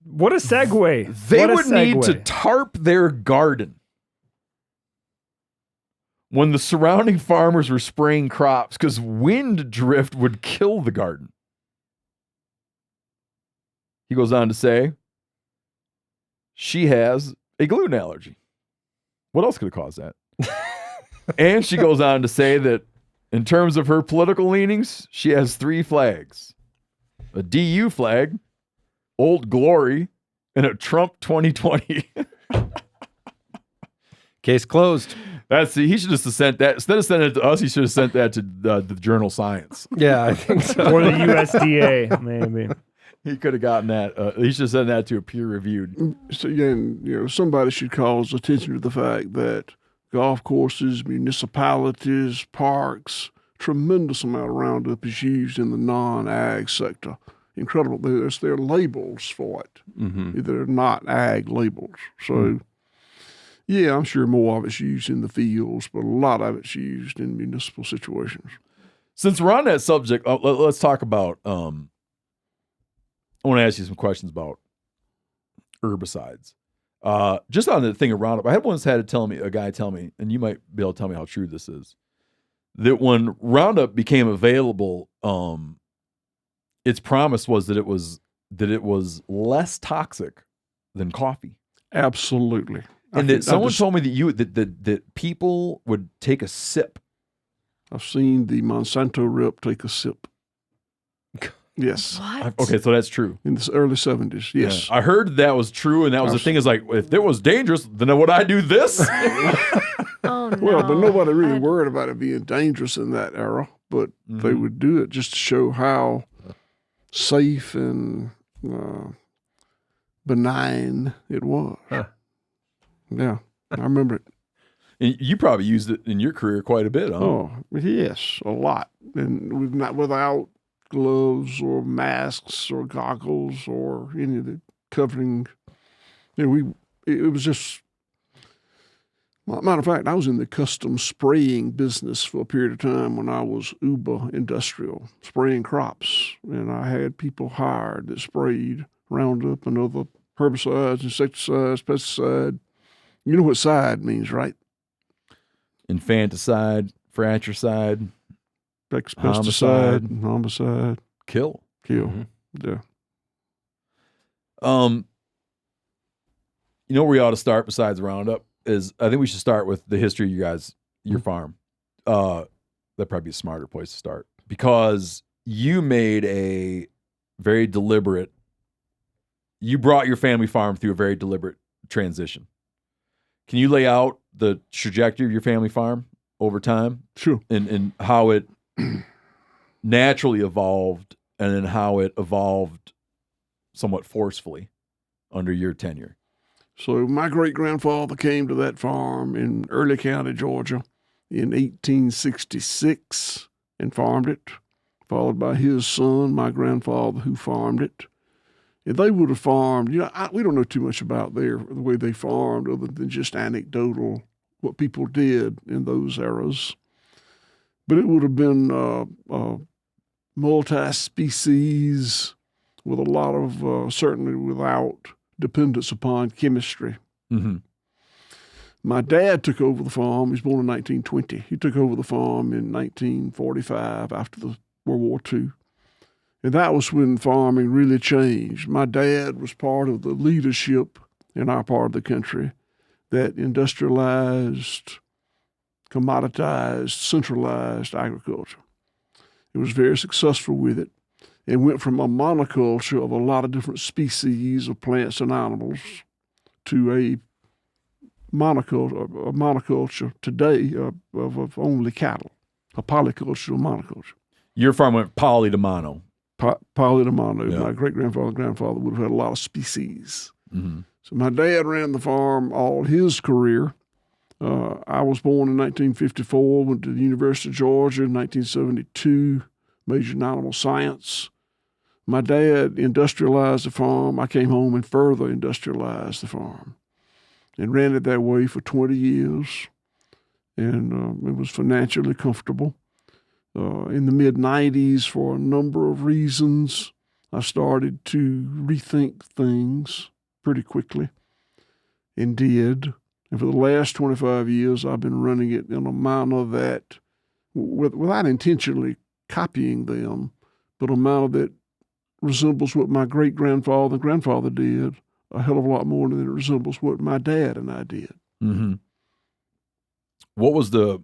What a segue. They What a would need to segue. tarp their garden when the surrounding farmers were spraying crops because wind drift would kill the garden. He goes on to say she has a gluten allergy. What else could have caused that? And she goes on to say that in terms of her political leanings, she has 3 flags: a DU flag, Old Glory, and a Trump 2020. Case closed. He should just have sent that. Instead of sending it to us, he should have sent that to the journal Science. Yeah, I think so. Or the USDA, maybe. He could have gotten that. He should have sent that to a peer-reviewed. So again, somebody should call attention to the fact that golf courses, municipalities, parks, tremendous amount of Roundup is used in the non-ag sector. Incredible. There are labels for it. Mm-hmm. They're not ag labels. So, yeah, I'm sure more of it's used in the fields, but a lot of it's used in municipal situations. Since we're on that subject, let's talk about. I want to ask you some questions about herbicides. Just on the thing of Roundup, I had once had a guy tell me, and you might be able to tell me how true this is, that when Roundup became available, its promise was that it was less toxic than coffee. Absolutely. And that someone told me that people would take a sip. I've seen the Monsanto rep take a sip. Yes. What? Okay, so that's true. In the early 70s, yes. Yeah. I heard that was true, and that was the thing is like, if it was dangerous, then would I do this? Oh, no. Well, but nobody really worried about it being dangerous in that era, but they would do it just to show how safe and benign it was. Huh. Yeah, I remember it. And you probably used it in your career quite a bit, huh? Oh, yes, a lot. And we've not without gloves or masks or goggles or any of the covering. It was just, matter of fact, I was in the custom spraying business for a period of time when I was uber industrial, spraying crops. And I had people hired that sprayed Roundup and other herbicides, insecticides, pesticide. You know what side means, right? Infanticide, fratricide, Pesticide, homicide, kill. Yeah. You know where we ought to start besides Roundup is I think we should start with the history of your farm. That'd probably be a smarter place to start because you made a very deliberate, you brought your family farm through a very deliberate transition. Can you lay out the trajectory of your family farm over time? Sure. And how it naturally evolved and then how it evolved somewhat forcefully under your tenure? So my great-grandfather came to that farm in Early County, Georgia in 1866 and farmed it, followed by his son, my grandfather, who farmed it. And they would have farmed, we don't know too much about the way they farmed other than just anecdotal, what people did in those eras. But it would have been multi-species with a lot of, certainly without dependence upon chemistry. Mm-hmm. My dad took over the farm. He was born in 1920. He took over the farm in 1945 after the World War II. And that was when farming really changed. My dad was part of the leadership in our part of the country that industrialized, commoditized, centralized agriculture. It was very successful with it. and went from a monoculture of a lot of different species of plants and animals to a monoculture today of only cattle, a polycultural monoculture. Your farm went poly to mono. Poly to mono. Yeah. My great-grandfather and grandfather would have had a lot of species. Mm-hmm. So my dad ran the farm all his career. I was born in 1954, went to the University of Georgia in 1972, majored in animal science. My dad industrialized the farm. I came home and further industrialized the farm and ran it that way for 20 years. And it was financially comfortable. In the mid-90s, for a number of reasons, I started to rethink things pretty quickly and did. And for the last 25 years, I've been running it in a manner that, without intentionally copying them, but a manner that resembles what my great-grandfather and grandfather did a hell of a lot more than it resembles what my dad and I did. Mm-hmm. What was the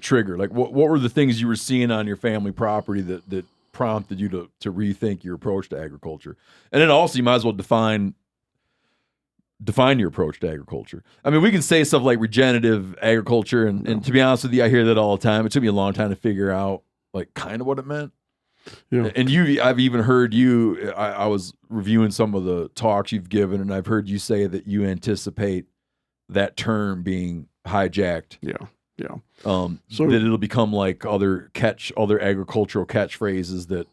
trigger? Like what were the things you were seeing on your family property that prompted you to rethink your approach to agriculture? And then also you might as well define your approach to agriculture. I mean, we can say stuff like regenerative agriculture, and to be honest with you, I hear that all the time. It took me a long time to figure out like kind of what it meant. Yeah. And I've even heard you, I was reviewing some of the talks you've given, and I've heard you say that you anticipate that term being hijacked. Yeah. So that it'll become like other agricultural catchphrases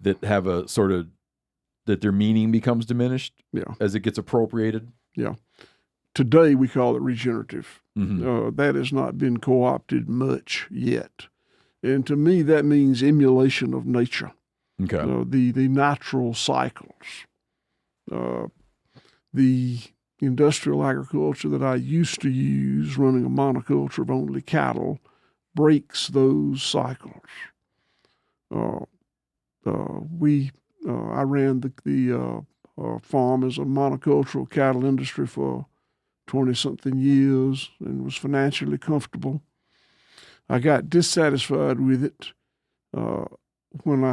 that have a sort of, that their meaning becomes diminished as it gets appropriated. Yeah. Today we call it regenerative. Mm-hmm. That has not been co-opted much yet. And to me, that means emulation of nature. Okay. The natural cycles. The industrial agriculture that I used to use, running a monoculture of only cattle, breaks those cycles. I ran the farm as a monocultural cattle industry for 20-something years and was financially comfortable. I got dissatisfied with it when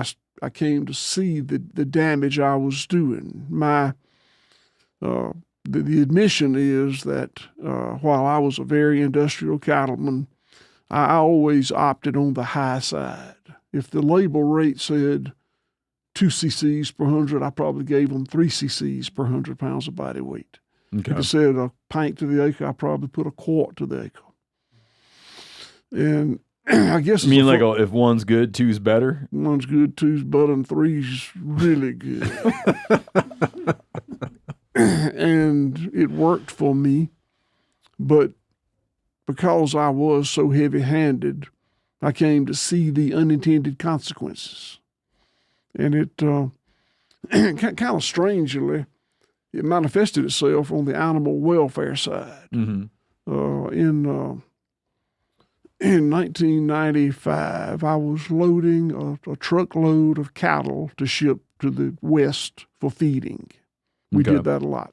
I came to see the damage I was doing. The admission is that while I was a very industrial cattleman, I always opted on the high side. If the label rate said 2 cc's per 100, I probably gave them 3 cc's per 100 pounds of body weight. Okay. If it said a pint to the acre, I probably put a quart to the acre. And I guess You mean like if one's good, two's better? one's good, two's better, and three's really good. And it worked for me, but because I was so heavy-handed, I came to see the unintended consequences. And it kind of strangely, it manifested itself on the animal welfare side. Mm-hmm. In 1995, I was loading a truckload of cattle to ship to the West for feeding. We did that a lot.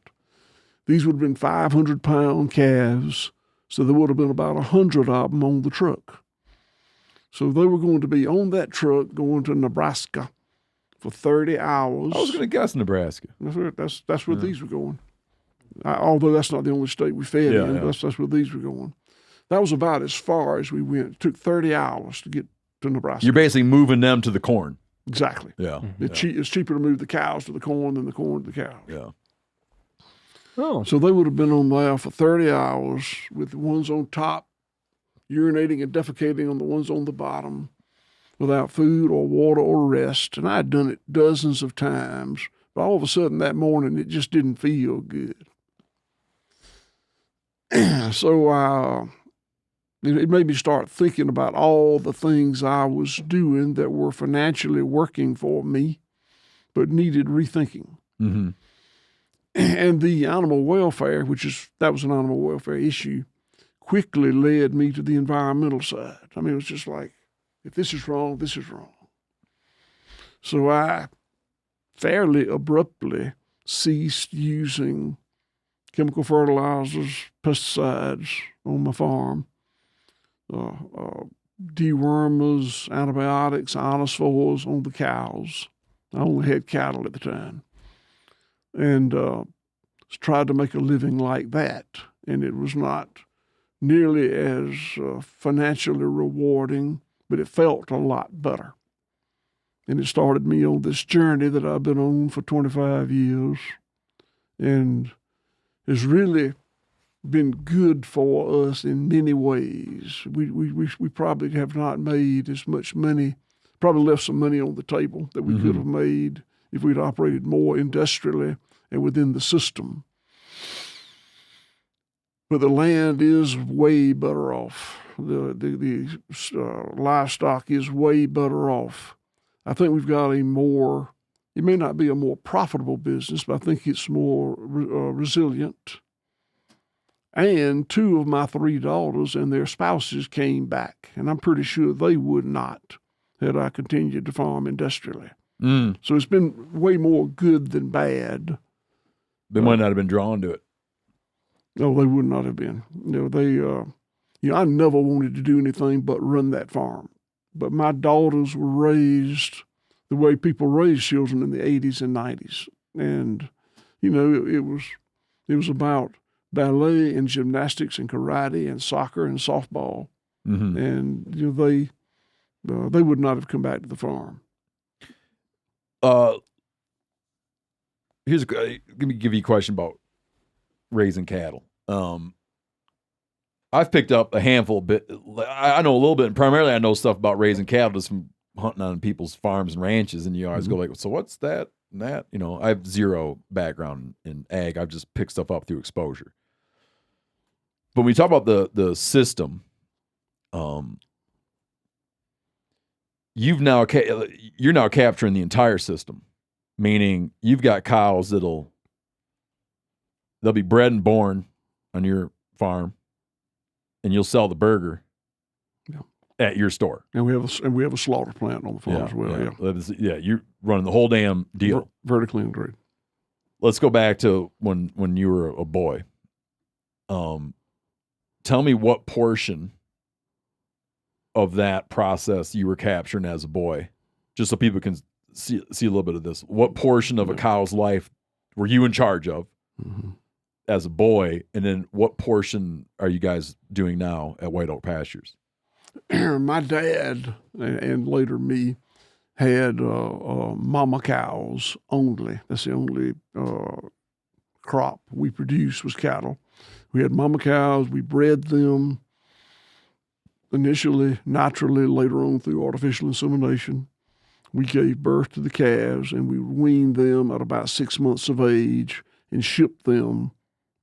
These would have been 500-pound calves, so there would have been about 100 of them on the truck. So they were going to be on that truck going to Nebraska for 30 hours. I was going to guess Nebraska. That's where these were going. Although that's not the only state we fed in, that's where these were going. That was about as far as we went. It took 30 hours to get to Nebraska. You're basically moving them to the corn. Exactly. Yeah. It's cheaper to move the cows to the corn than the corn to the cows. Yeah. Oh. So they would have been on there for 30 hours with the ones on top urinating and defecating on the ones on the bottom without food or water or rest. And I had done it dozens of times. But all of a sudden that morning, it just didn't feel good. So it made me start thinking about all the things I was doing that were financially working for me, but needed rethinking. Mm-hmm. And the animal welfare, that was an animal welfare issue, quickly led me to the environmental side. I mean, it was just like, if this is wrong, this is wrong. So I fairly abruptly ceased using chemical fertilizers, pesticides on my farm. dewormers, antibiotics, ionophores on the cows. I only had cattle at the time. And tried to make a living like that. And it was not nearly as financially rewarding, but it felt a lot better. And it started me on this journey that I've been on for 25 years. And it's really been good for us in many ways. We probably have not made as much money, probably left some money on the table that we could have made if we'd operated more industrially and within the system. But the land is way better off. The livestock is way better off. I think we've got a more, it may not be a more profitable business, but I think it's more resilient. And 2 of my 3 daughters and their spouses came back, and I'm pretty sure they would not had I continued to farm industrially. So it's been way more good than bad. They might not have been drawn to it. No, they would not have been. I never wanted to do anything but run that farm. But my daughters were raised the way people raised children in the 80s and 90s. And, it was about ballet and gymnastics and karate and soccer and softball. And, they would not have come back to the farm. Let me give you a question about raising cattle. I've picked up a handful of bit. I know a little bit, and primarily I know stuff about raising cattle just from hunting on people's farms and ranches. And you always go like, so what's that and that? I have zero background in ag. I've just picked stuff up through exposure. But when we talk about the system, you're now capturing the entire system, meaning you've got cows they'll be bred and born on your farm, and you'll sell the burger at your store. And we have a slaughter plant on the farm as well. Yeah, you're running the whole damn deal. Vertically integrated. Let's go back to when you were a boy. Tell me what portion of that process you were capturing as a boy, just so people can see a little bit of this. What portion of a cow's life were you in charge of as a boy, and then what portion are you guys doing now at White Oak Pastures? My dad and later me had mama cows only. That's the only crop we produced was cattle. We had mama cows. We bred them initially naturally, later on through artificial insemination. We gave birth to the calves, and we weaned them at about 6 months of age and shipped them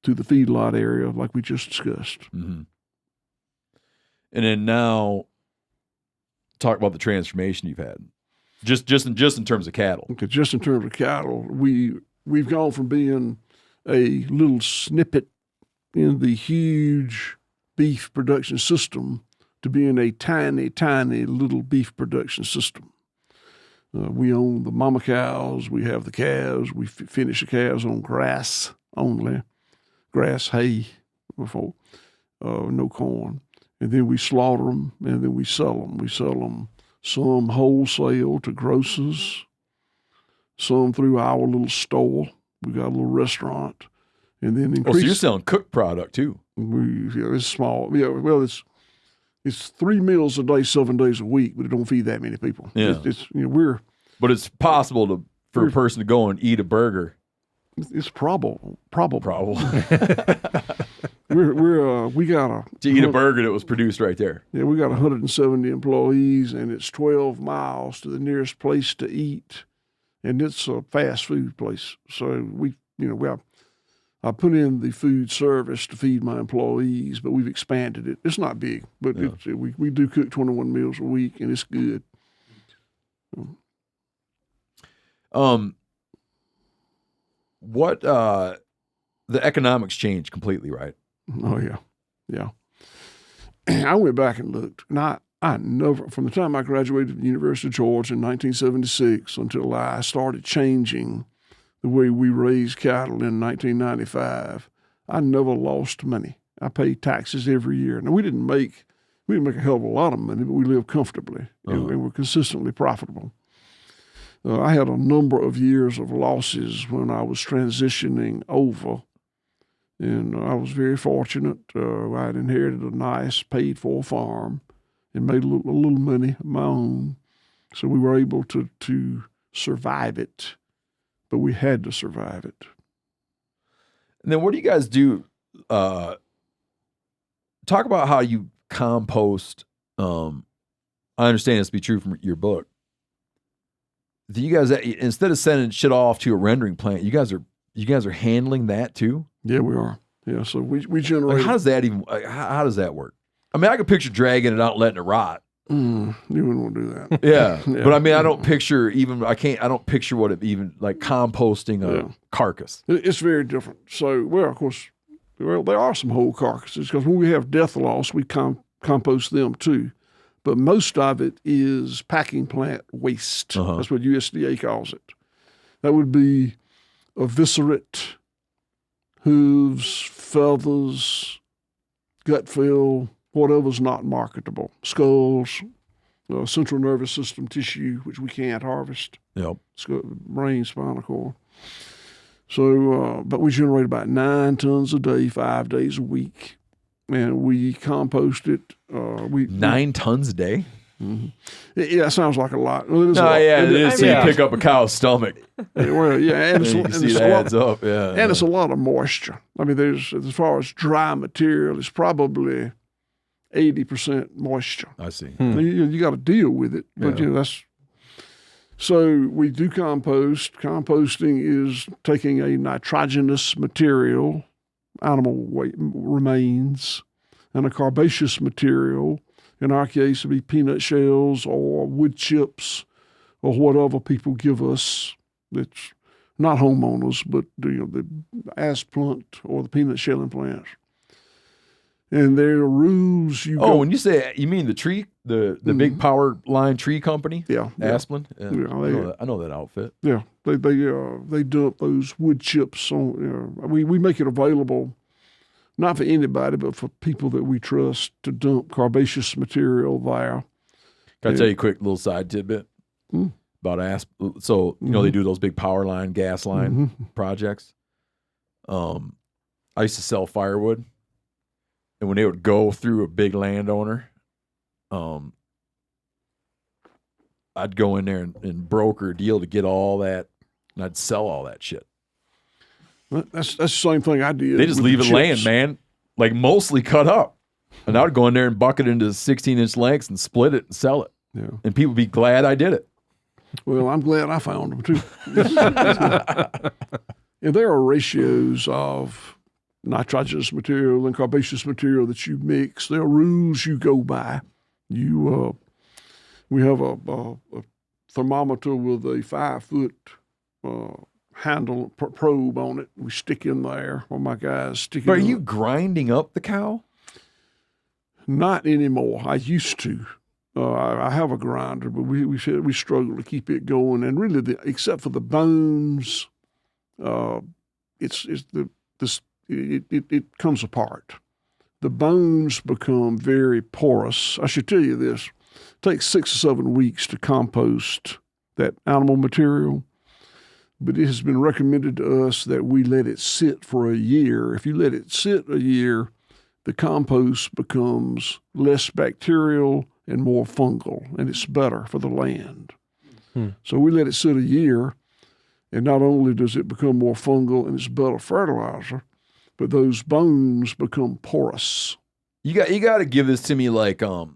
to the feedlot area like we just discussed. And then now, talk about the transformation you've had, just in terms of cattle. Okay, just in terms of cattle, we've gone from being a little snippet in the huge beef production system to being a tiny, tiny little beef production system. We own the mama cows. We have the calves. We finish the calves on grass only, grass, hay, before no corn. And then we slaughter them, and then we sell them. We sell them some wholesale to grocers, some through our little store. We got a little restaurant, and then increase. Oh, so you're selling cooked product too? It's small. Yeah, well, it's 3 meals a day, 7 days a week, but it don't feed that many people. Yeah, but it's possible for a person to go and eat a burger. It's probable. We got to eat a burger that was produced right there. Yeah, we got 170 employees, and it's 12 miles to the nearest place to eat, and it's a fast food place. So I put in the food service to feed my employees, but we've expanded it. It's not big, but we do cook 21 meals a week, and it's good. What the economics changed completely, right? Oh yeah. I went back and looked, and I never, from the time I graduated from the University of Georgia in 1976 until I started changing the way we raised cattle in 1995, I never lost money. I paid taxes every year. Now, we didn't make We didn't make a hell of a lot of money, but we lived comfortably and we're consistently profitable. I had a number of years of losses when I was transitioning over, and I was very fortunate. I had inherited a nice paid-for farm and made a little money of my own, so we were able to survive it, but we had to survive it. And then what do you guys do? Talk about how you compost. I understand this to be true from your book. Do you guys, instead of sending shit off to a rendering plant, you guys are handling that too? Yeah, we are. Yeah, so we generate. Like, how does that even? How does that work? I mean, I could picture dragging it out and letting it rot. You wouldn't want to do that. Yeah. But I mean, I don't picture what it even like composting a carcass. It's very different. So, of course, there are some whole carcasses because when we have death loss, we compost them too. But most of it is packing plant waste. That's what USDA calls it. That would be eviscerate, hooves, feathers, gut fill, whatever's not marketable, skulls, central nervous system tissue, which we can't harvest. Yep. Brain, spinal cord. So, but we generate about 9 tons a day, 5 days a week. And we compost it. 9 tons a day? Yeah, it sounds like a lot. Well, it is. So you pick up a cow's stomach. Well, yeah, and you can see that adds up. Yeah, and it's a lot of moisture. I mean, there's as far as dry material, it's probably 80% moisture. I see. You got to deal with it, but that's. So we do compost. Composting is taking a nitrogenous material, animal remains, and a carbaceous material. In our case, it'd be peanut shells or wood chips or whatever people give us. It's not homeowners, but the asplint or the peanut shelling plants. And there are rules. When you say, you mean the tree, the big power line tree company? Yeah. Asplin? Yeah, I know that outfit. Yeah. They dump those wood chips on. We make it available. Not for anybody, but for people that we trust to dump carbaceous material there. Can I tell you a quick little side tidbit about So, they do those big power line, gas line projects. I used to sell firewood. And when they would go through a big landowner, I'd go in there and broker a deal to get all that, and I'd sell all that shit. That's the same thing I did. They just leave it laying, man, like mostly cut up. And I would go in there and bucket it into 16-inch lengths and split it and sell it. Yeah. And people would be glad I did it. Well, I'm glad I found them too. And there are ratios of nitrogenous material and carbaceous material that you mix. There are rules you go by. We have a thermometer with a 5-foot handle probe on it. We stick in there, or my guys stick. But are you grinding up the cow? Not anymore. I used to. I have a grinder, but we struggle to keep it going. And really, except for the bones, it comes apart. The bones become very porous. I should tell you this: it takes 6 or 7 weeks to compost that animal material. But it has been recommended to us that we let it sit for a year. If you let it sit a year, the compost becomes less bacterial and more fungal, and it's better for the land. So we let it sit a year, and not only does it become more fungal and it's better fertilizer, but those bones become porous. You got to give this to me like you're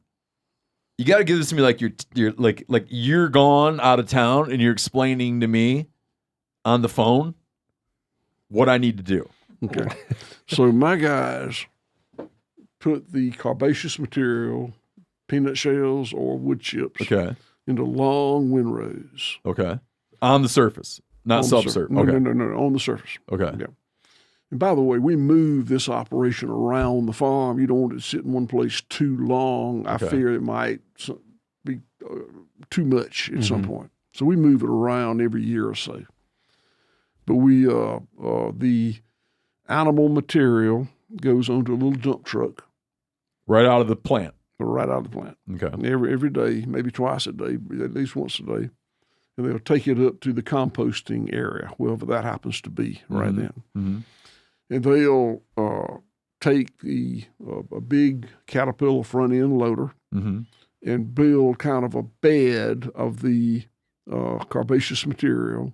like you're gone out of town and you're explaining to me on the phone what I need to do. Okay. So my guys put the carbaceous material, peanut shells or wood chips, into long windrows. Okay. On the surface, not subsurface. No, on the surface. Okay. Yeah. And by the way, we move this operation around the farm. You don't want it to sit in one place too long. I fear it might be too much at some point. So we move it around every year or so. But the animal material goes onto a little dump truck. Right out of the plant. right out of the plant. Okay. And every day, maybe twice a day, at least once a day. And they'll take it up to the composting area, wherever that happens to be right then. Mm-hmm. And they'll take a big Caterpillar front end loader Mm-hmm. and build kind of a bed of the carbaceous material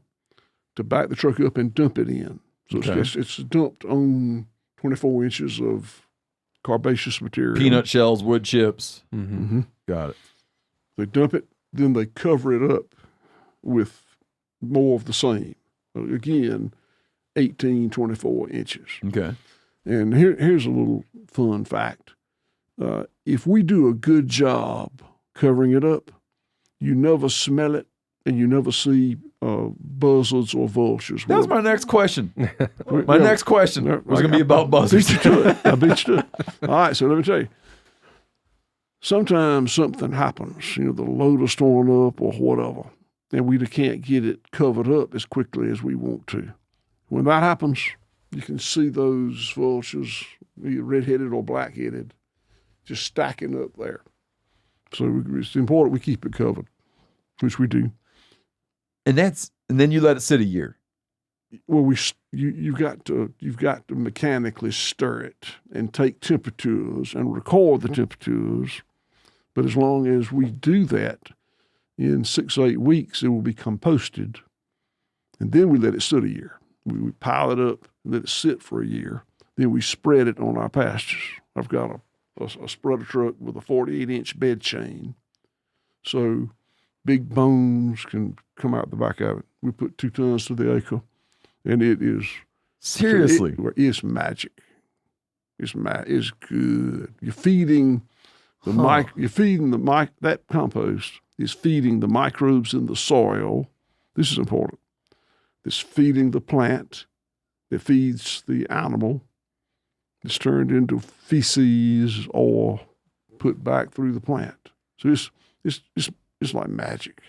to back the truck up and dump it in. So Okay. it's dumped on 24 inches of carbaceous material. Peanut shells, wood chips. Mm-hmm. Got it. They dump it, then they cover it up with more of the same. Again, 18, 24 inches. Okay. And here's a little fun fact. If we do a good job covering it up, you never smell it and you never see buzzards or vultures. That was my next question. My Yeah. next question Yeah, was going to be about buzzards. I beat you to it. I beat you to it. All right, so let me tell you. Sometimes something happens, the loader's torn up or whatever, and we can't get it covered up as quickly as we want to. When that happens, you can see those vultures, either red-headed or black-headed, just stacking up there. So it's important we keep it covered, which we do. And then you let it sit a year. Well, you've got to mechanically stir it and take temperatures and record the temperatures. But as long as we do that, in 6 or 8 weeks, it will be composted, and then we let it sit a year. We pile it up, let it sit for a year. Then we spread it on our pastures. I've got a spreader truck with a 48-inch bed chain, so big bones can come out the back of it. We put 2 tons to the acre, and it is Seriously. it's magic. It's good. You're feeding that compost is feeding the microbes in the soil. This is important. It's feeding the plant. It feeds the animal. It's turned into feces or put back through the plant. So it's like magic.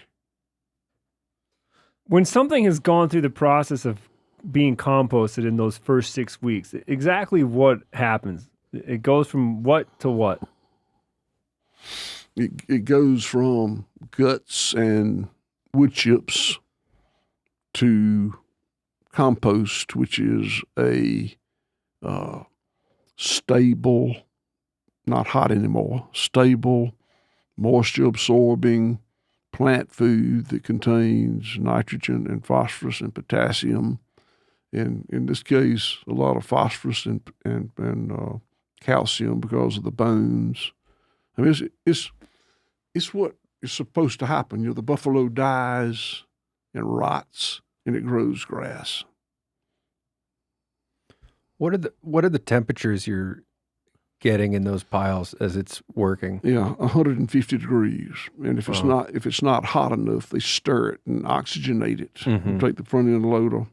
When something has gone through the process of being composted in those first 6 weeks, exactly what happens? It goes from what to what? It goes from guts and wood chips to compost, which is a stable, not hot anymore, stable, moisture-absorbing plant food that contains nitrogen and phosphorus and potassium, and in this case, a lot of phosphorus and calcium because of the bones. I mean, it's what is supposed to happen. The buffalo dies and rots, and it grows grass. What are the temperatures you're getting in those piles as it's working? Yeah, 150 degrees, and if it's not hot enough, they stir it and oxygenate it. Mhm. Take the front end loader.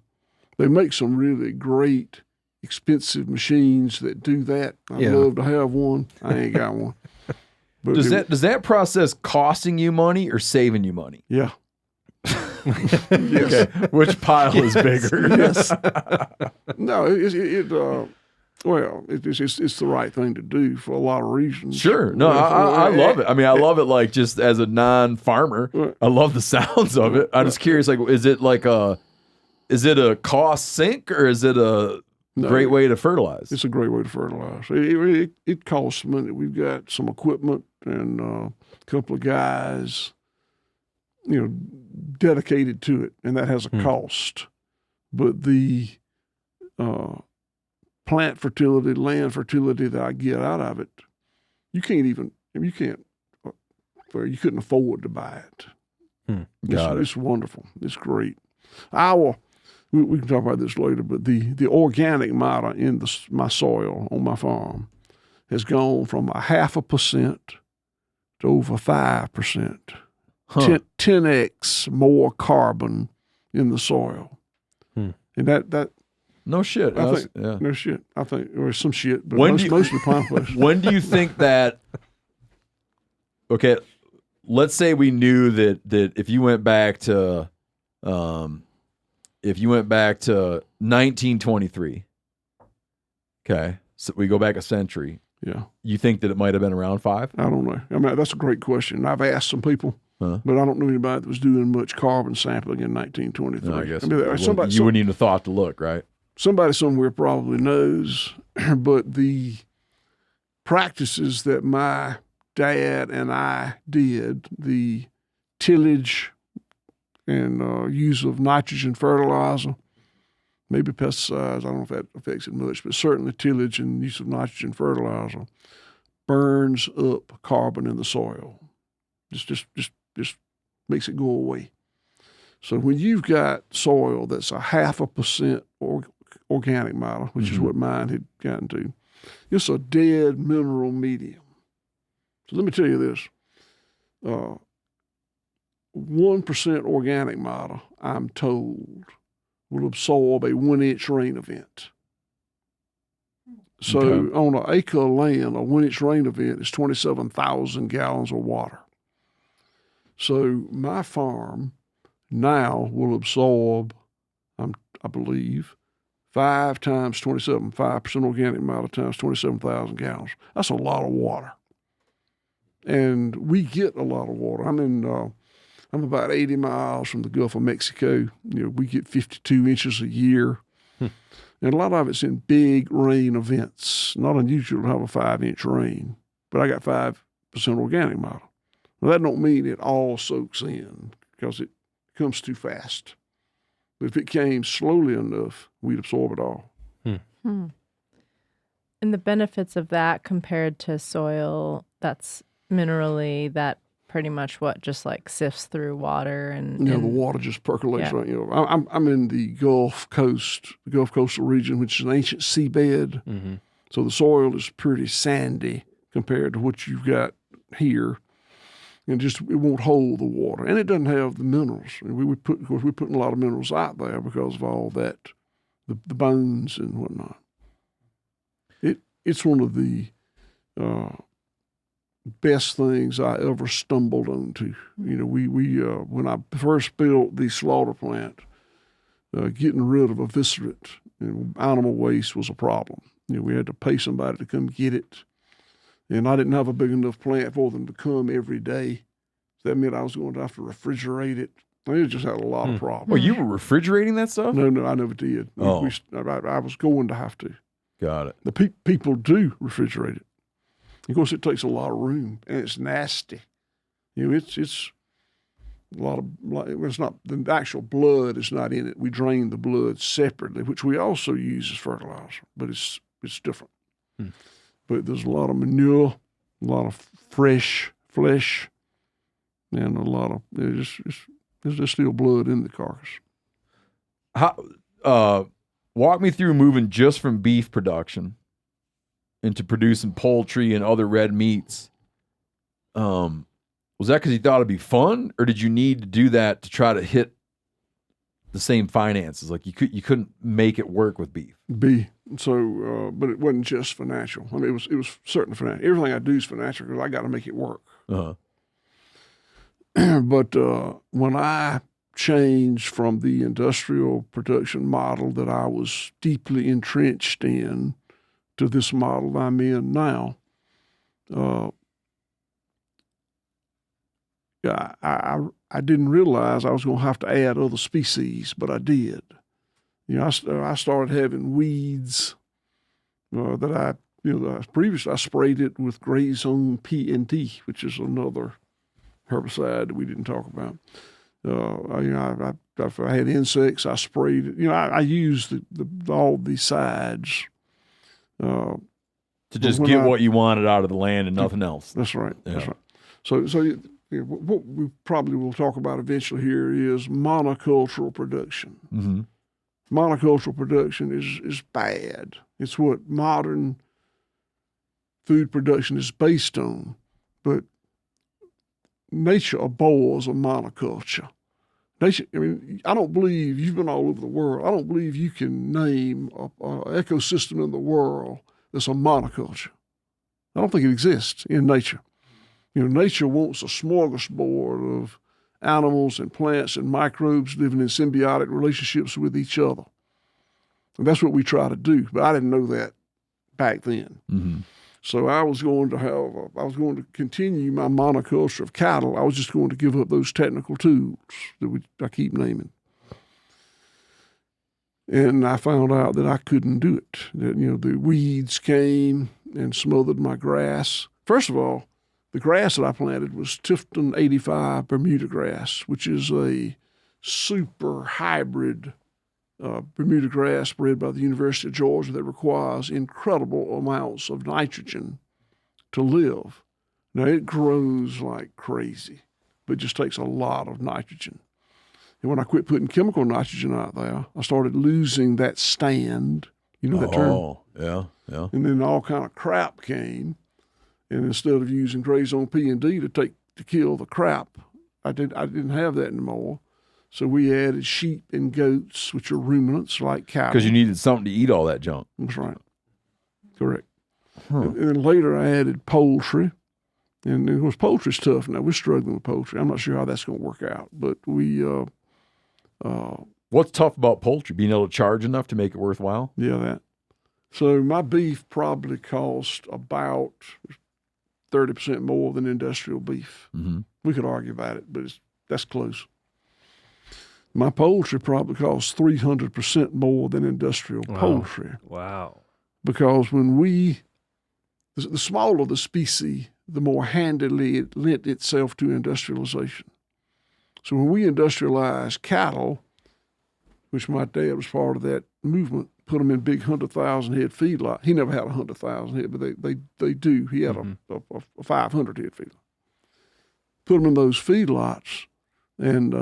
They make some really great, expensive machines that do that. I'd Yeah. love to have one. I ain't got one. But Does that process costing you money or saving you money? Yeah. Okay. Which pile is bigger? Yes. No, it's the right thing to do for a lot of reasons. Sure. No, I love it. I mean, I love it like just as a non-farmer. I love the sounds of it. I'm just curious, like, is it a cost sink or is it a great way to fertilize? It's a great way to fertilize. It costs money. We've got some equipment and a couple of guys, dedicated to it, and that has a cost. But the plant fertility, land fertility that I get out of it, you couldn't afford to buy it. It's wonderful. It's great. We can talk about this later, but the organic matter in my soil on my farm has gone from 0.5% to over 5%. 10x more carbon in the soil. And that no shit. no shit. I think, or some shit, but When mostly plant-based. When do you think that? Okay, let's say we knew that if you went back to 1923, okay, so we go back a century. Yeah. You think that it might have been around 5? I don't know. I mean, that's a great question. I've asked some people, Huh? but I don't know anybody that was doing much carbon sampling in 1923. No, I guess mean, you wouldn't even have thought to look, right? Somebody somewhere probably knows, but the practices that my dad and I did, the tillage and use of nitrogen fertilizer, maybe pesticides, I don't know if that affects it much, but certainly tillage and use of nitrogen fertilizer burns up carbon in the soil. Just makes it go away. So when you've got soil that's 0.5% organic matter, which is what mine had gotten to, it's a dead mineral medium. So let me tell you this. 1% organic matter, I'm told, will absorb a 1-inch rain event. So on an acre of land, a 1-inch rain event is 27,000 gallons of water. So my farm now will absorb, I believe, 5 times 27, 5% organic matter times 27,000 gallons. That's a lot of water. And we get a lot of water. I'm about 80 miles from the Gulf of Mexico. We get 52 inches a year. And a lot of it's in big rain events. Not unusual to have a 5-inch rain, but I got 5% organic matter. Now, that don't mean it all soaks in because it comes too fast. But if it came slowly enough, we'd absorb it all. And the benefits of that compared to soil that's minerally, that pretty much just like sifts through water and the water just percolates Yeah. right. I'm in the Gulf Coastal region, which is an ancient seabed. So the soil is pretty sandy compared to what you've got here. And it won't hold the water, and it doesn't have the minerals. And we're putting a lot of minerals out there because of all that, the bones and whatnot. It's one of the best things I ever stumbled onto. We when I first built the slaughter plant, getting rid of eviscerate, animal waste was a problem. We had to pay somebody to come get it. And I didn't have a big enough plant for them to come every day. So that meant I was going to have to refrigerate it. It just had a lot of problems. Well, you were refrigerating that stuff? No, I never did. Oh. I was going to have to. Got it. The people do refrigerate it. Of course, it takes a lot of room, and it's nasty. It's a lot of, it's not, the actual blood is not in it. We drain the blood separately, which we also use as fertilizer, but it's different. But there's a lot of manure, a lot of fresh flesh, and a lot of, there's just still blood in the carcass. Walk me through moving just from beef production into producing poultry and other red meats. Was that because you thought it'd be fun, or did you need to do that to try to hit the same finances? Like you couldn't make it work with beef. So, but it wasn't just financial. I mean, it was certainly financial. Everything I do is financial because I got to make it work. But when I changed from the industrial production model that I was deeply entrenched in to this model I'm in now, I didn't realize I was going to have to add other species, but I did. I started having weeds that previously I sprayed it with Gray's Own P&D, which is another herbicide that we didn't talk about. If I had insects, I sprayed it. I used all the sides to just get what you wanted out of the land and nothing else. That's right. Yeah. That's right. So what we probably will talk about eventually here is monocultural production. Mm-hmm. Monocultural production is bad. It's what modern food production is based on, but nature abhors a monoculture. Nature, I don't believe, you've been all over the world, I don't believe you can name an ecosystem in the world that's a monoculture. I don't think it exists in nature. Nature wants a smorgasbord of animals and plants and microbes living in symbiotic relationships with each other. And that's what we try to do, but I didn't know that back then. Mm-hmm. So I was going to continue my monoculture of cattle. I was just going to give up those technical tools that I keep naming. And I found out that I couldn't do it. That, the weeds came and smothered my grass. First of all, the grass that I planted was Tifton 85 Bermuda grass, which is a super hybrid Bermuda grass bred by the University of Georgia that requires incredible amounts of nitrogen to live. Now, it grows like crazy, but it just takes a lot of nitrogen. And when I quit putting chemical nitrogen out there, I started losing that stand. You know that term? Oh, yeah. And then all kind of crap came. And instead of using Grazone P&D to kill the crap, I didn't have that anymore. So we added sheep and goats, which are ruminants like cattle. Because you needed something to eat all that junk. That's right. Correct. And then later I added poultry. And of course, poultry's tough now. We're struggling with poultry. I'm not sure how that's going to work out. But we... What's tough about poultry? Being able to charge enough to make it worthwhile? Yeah, that. So my beef probably cost about 30% more than industrial beef. Mm-hmm. We could argue about it, but that's close. My poultry probably costs 300% more than industrial poultry. Wow. Because the smaller the species, the more handily it lent itself to industrialization. So when we industrialized cattle, which my dad was part of that movement, put them in big 100,000 head feedlot. He never had 100,000 head, but they do. He had a 500 head feedlot. Put them in those feedlots, and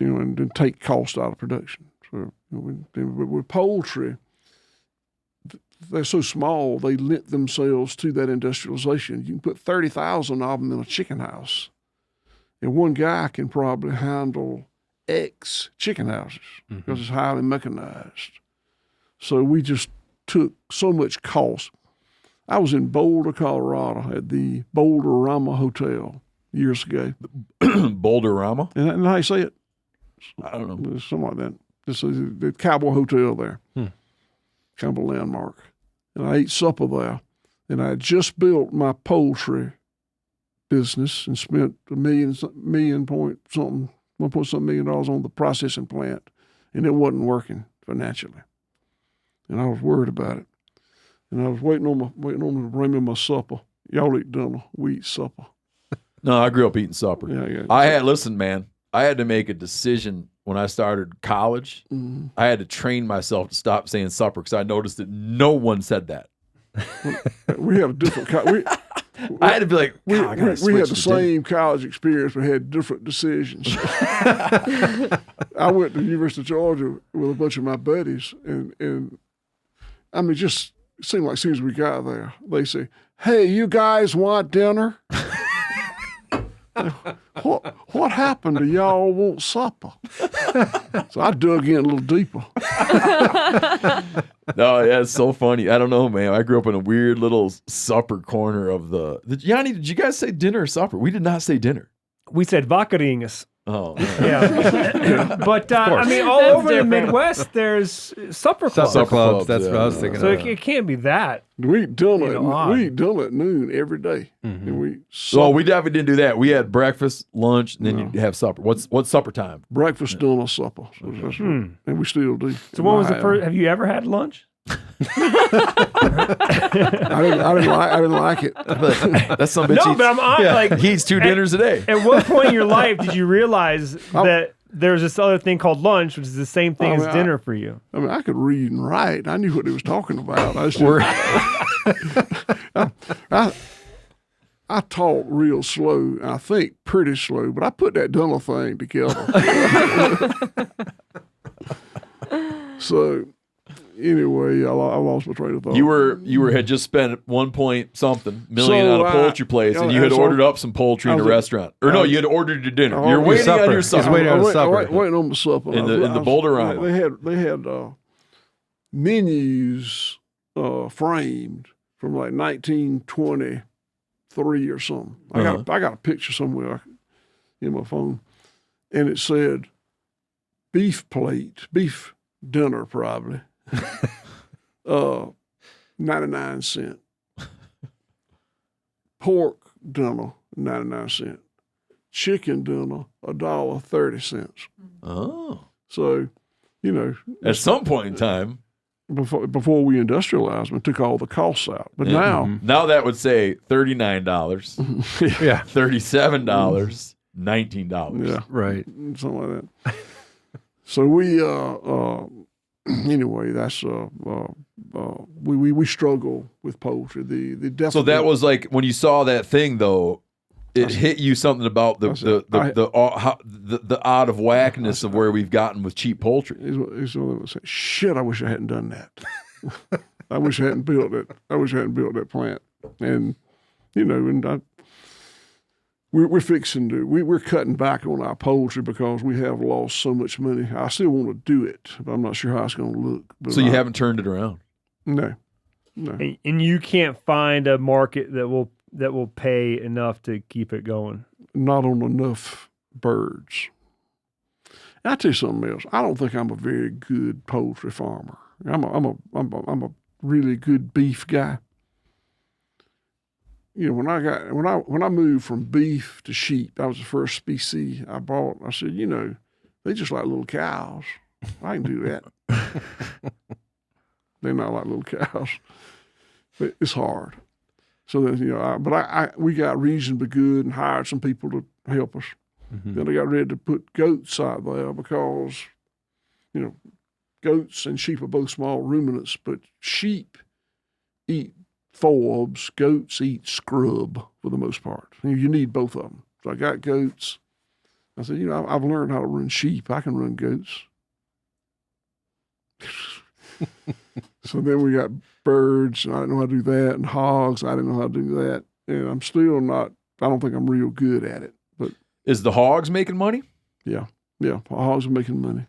and then take cost out of production. So with poultry, they're so small, they lent themselves to that industrialization. You can put 30,000 of them in a chicken house, and one guy can probably handle X chicken houses because it's highly mechanized. So we just took so much cost. I was in Boulder, Colorado at the Boulder-Rama Hotel years ago. Boulder-Rama? And how you say it? I don't know. It's something like that. It's the Cowboy Hotel there. Kind of a landmark. And I ate supper there. And I had just built my poultry business and spent $1.something million on the processing plant. And it wasn't working financially. And I was worried about it. And I was waiting on them to bring me my supper. Y'all eat dinner, we eat supper. No, I grew up eating supper. Yeah. Listen, man, I had to make a decision when I started college. I had to train myself to stop saying supper because I noticed that no one said that. We have a different I had to be like, we had the same college experience, but had different decisions. I went to the University of Georgia with a bunch of my buddies, and I mean, just it seemed like as soon as we got there, they say, "Hey, you guys want dinner?" What happened to y'all want supper? So I dug in a little deeper. No, yeah, it's so funny. I don't know, man. I grew up in a weird little supper corner of Yanni, did you guys say dinner or supper? We did not say dinner. We said vaccarinhas. Oh, yeah. But I mean, all over the Midwest, there's supper clubs. Supper clubs. That's what I was thinking. So it can't be that. We eat dinner. We eat dinner at noon every day, and we. So we definitely didn't do that. We had breakfast, lunch, and then you'd have supper. What's supper time? Breakfast, dinner, supper. So and we still do. So what was the first? Have you ever had lunch? I didn't like it. That's some bitch. No, but I'm on like he eats 2 dinners a day. At what point in your life did you realize that there's this other thing called lunch, which is the same thing as dinner for you? I mean, I could read and write. I knew what he was talking about. I talk real slow, and I think pretty slow, but I put that dinner thing together. So. Anyway, I lost my train of thought. You had just spent 1 point something million on a poultry place, and you had ordered up some poultry in a restaurant. Or no, you had ordered your dinner. You're waiting on your supper. Waiting on supper. Waiting on the supper. In the Boulder-Rama. They had menus framed from like 1923 or something. I got a picture somewhere in my phone, and it said beef dinner probably. 99¢. Pork dinner, 99¢. Chicken dinner, $1.30. Oh. So, you know, At some point in time. before we industrialized, we took all the costs out. But Now that would say $39, Yeah. $37, $19. yeah, Right. something like that. So we, anyway, that's we struggle with poultry. The definitely, So that was like when you saw that thing, though. It hit you something about the out of whackness of where we've gotten with cheap poultry. He's one of those say, shit, I wish I hadn't done that. I wish I hadn't built it. I wish I hadn't built that plant. And you know, and we're fixing to we're cutting back on our poultry because we have lost so much money. I still want to do it, but I'm not sure how it's going to look. But So you haven't turned it around? No. And you can't find a market that will pay enough to keep it going. Not on enough birds. And I tell you something else. I don't think I'm a very good poultry farmer. I'm a really good beef guy. You know, when I moved from beef to sheep, that was the first species I bought. I said, you know, they just like little cows. I can do that. They're not like little cows, but it's hard. So then, you know, we got reasonably good and hired some people to help us. Mm-hmm. Then I got ready to put goats out there because, you know, goats and sheep are both small ruminants, but sheep eat forbs, goats eat scrub for the most part. You need both of them. So I got goats. I said, you know, I've learned how to run sheep. I can run goats. So then we got birds, and I didn't know how to do that, and hogs, I didn't know how to do that. And I'm still not, I don't think I'm real good at it. But Is the hogs making money? yeah, hogs are making money.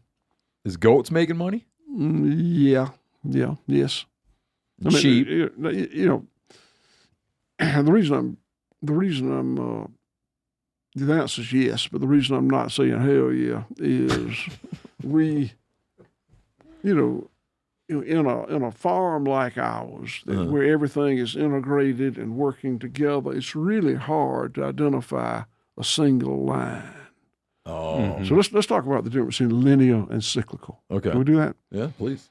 Is goats making money? Yes. Sheep. You know, the reason the answer is yes, but the reason I'm not saying hell yeah is we, you know, in a farm like ours, where everything is integrated and working together, it's really hard to identify a single line. Oh. So let's talk about the difference between linear and cyclical. Okay. Can we do that? Yeah, please.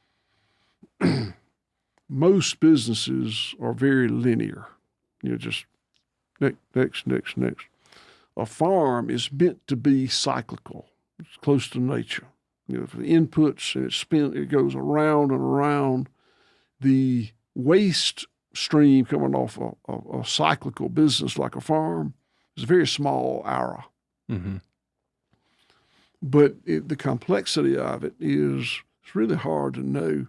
Most businesses are very linear. You know, just next. A farm is meant to be cyclical. It's close to nature. You know, for the inputs, and it goes around and around. The waste stream coming off a cyclical business like a farm is a very small arrow. Mm-hmm. But the complexity of it is it's really hard to know.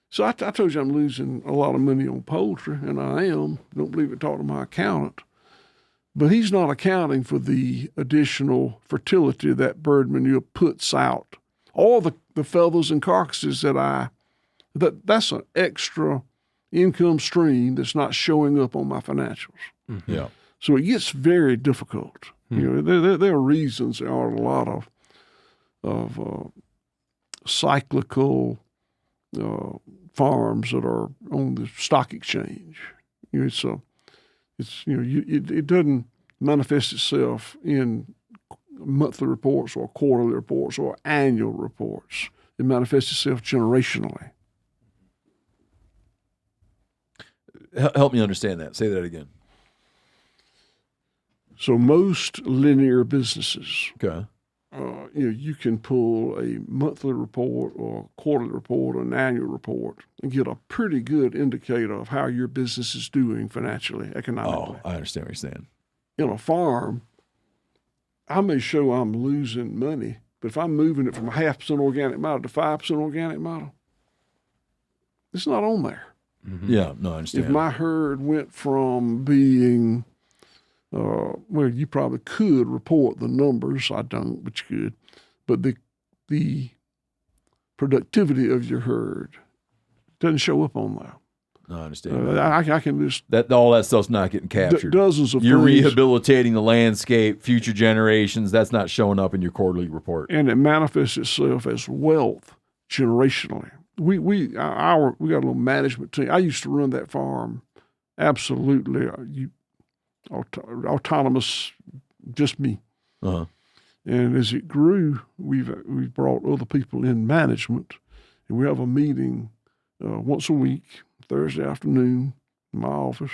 So I told you I'm losing a lot of money on poultry, and I am. Don't believe it, talk to my accountant. But he's not accounting for the additional fertility that bird manure puts out. All the feathers and carcasses that's an extra income stream that's not showing up on my financials. Mm-hmm. Yeah. So it gets very difficult. You know, there are reasons there are a lot of cyclical farms that are on the stock exchange. You know, it doesn't manifest itself in monthly reports or quarterly reports or annual reports. It manifests itself generationally. Help me understand that. Say that again. So most linear businesses, Okay. You can pull a monthly report or a quarterly report or an annual report and get a pretty good indicator of how your business is doing financially, economically. Oh, I understand what you're saying. In a farm, I may show I'm losing money, but if I'm moving it from 0.5% organic matter to 5% organic matter, it's not on there. Mm-hmm. Yeah, no, I understand. If my herd went from being well, you probably could report the numbers. I don't, but you could. But the productivity of your herd doesn't show up on there. No, I understand. I can just all that stuff's not getting captured. Dozens of You're things, rehabilitating the landscape, future generations. That's not showing up in your quarterly report. and it manifests itself as wealth generationally. we got a little management team. I used to run that farm, absolutely autonomous, just me. Uh-huh. And as it grew, we've brought other people in management, and we have a meeting once a week, Thursday afternoon, in my office,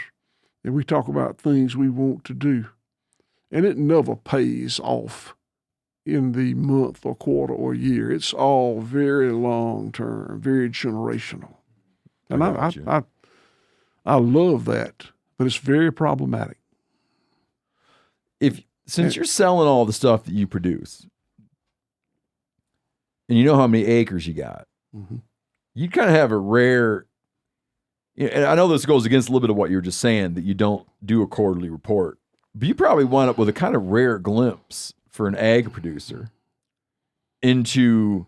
and we talk about things we want to do. And it never pays off in the month or quarter or year. It's all very long term, very generational. And I love that, but it's very problematic. Since you're selling all the stuff that you produce, and you know how many acres you got, you kind of have a rare. And I know this goes against a little bit of what you were just saying, that you don't do a quarterly report, but you probably wind up with a kind of rare glimpse for an ag producer into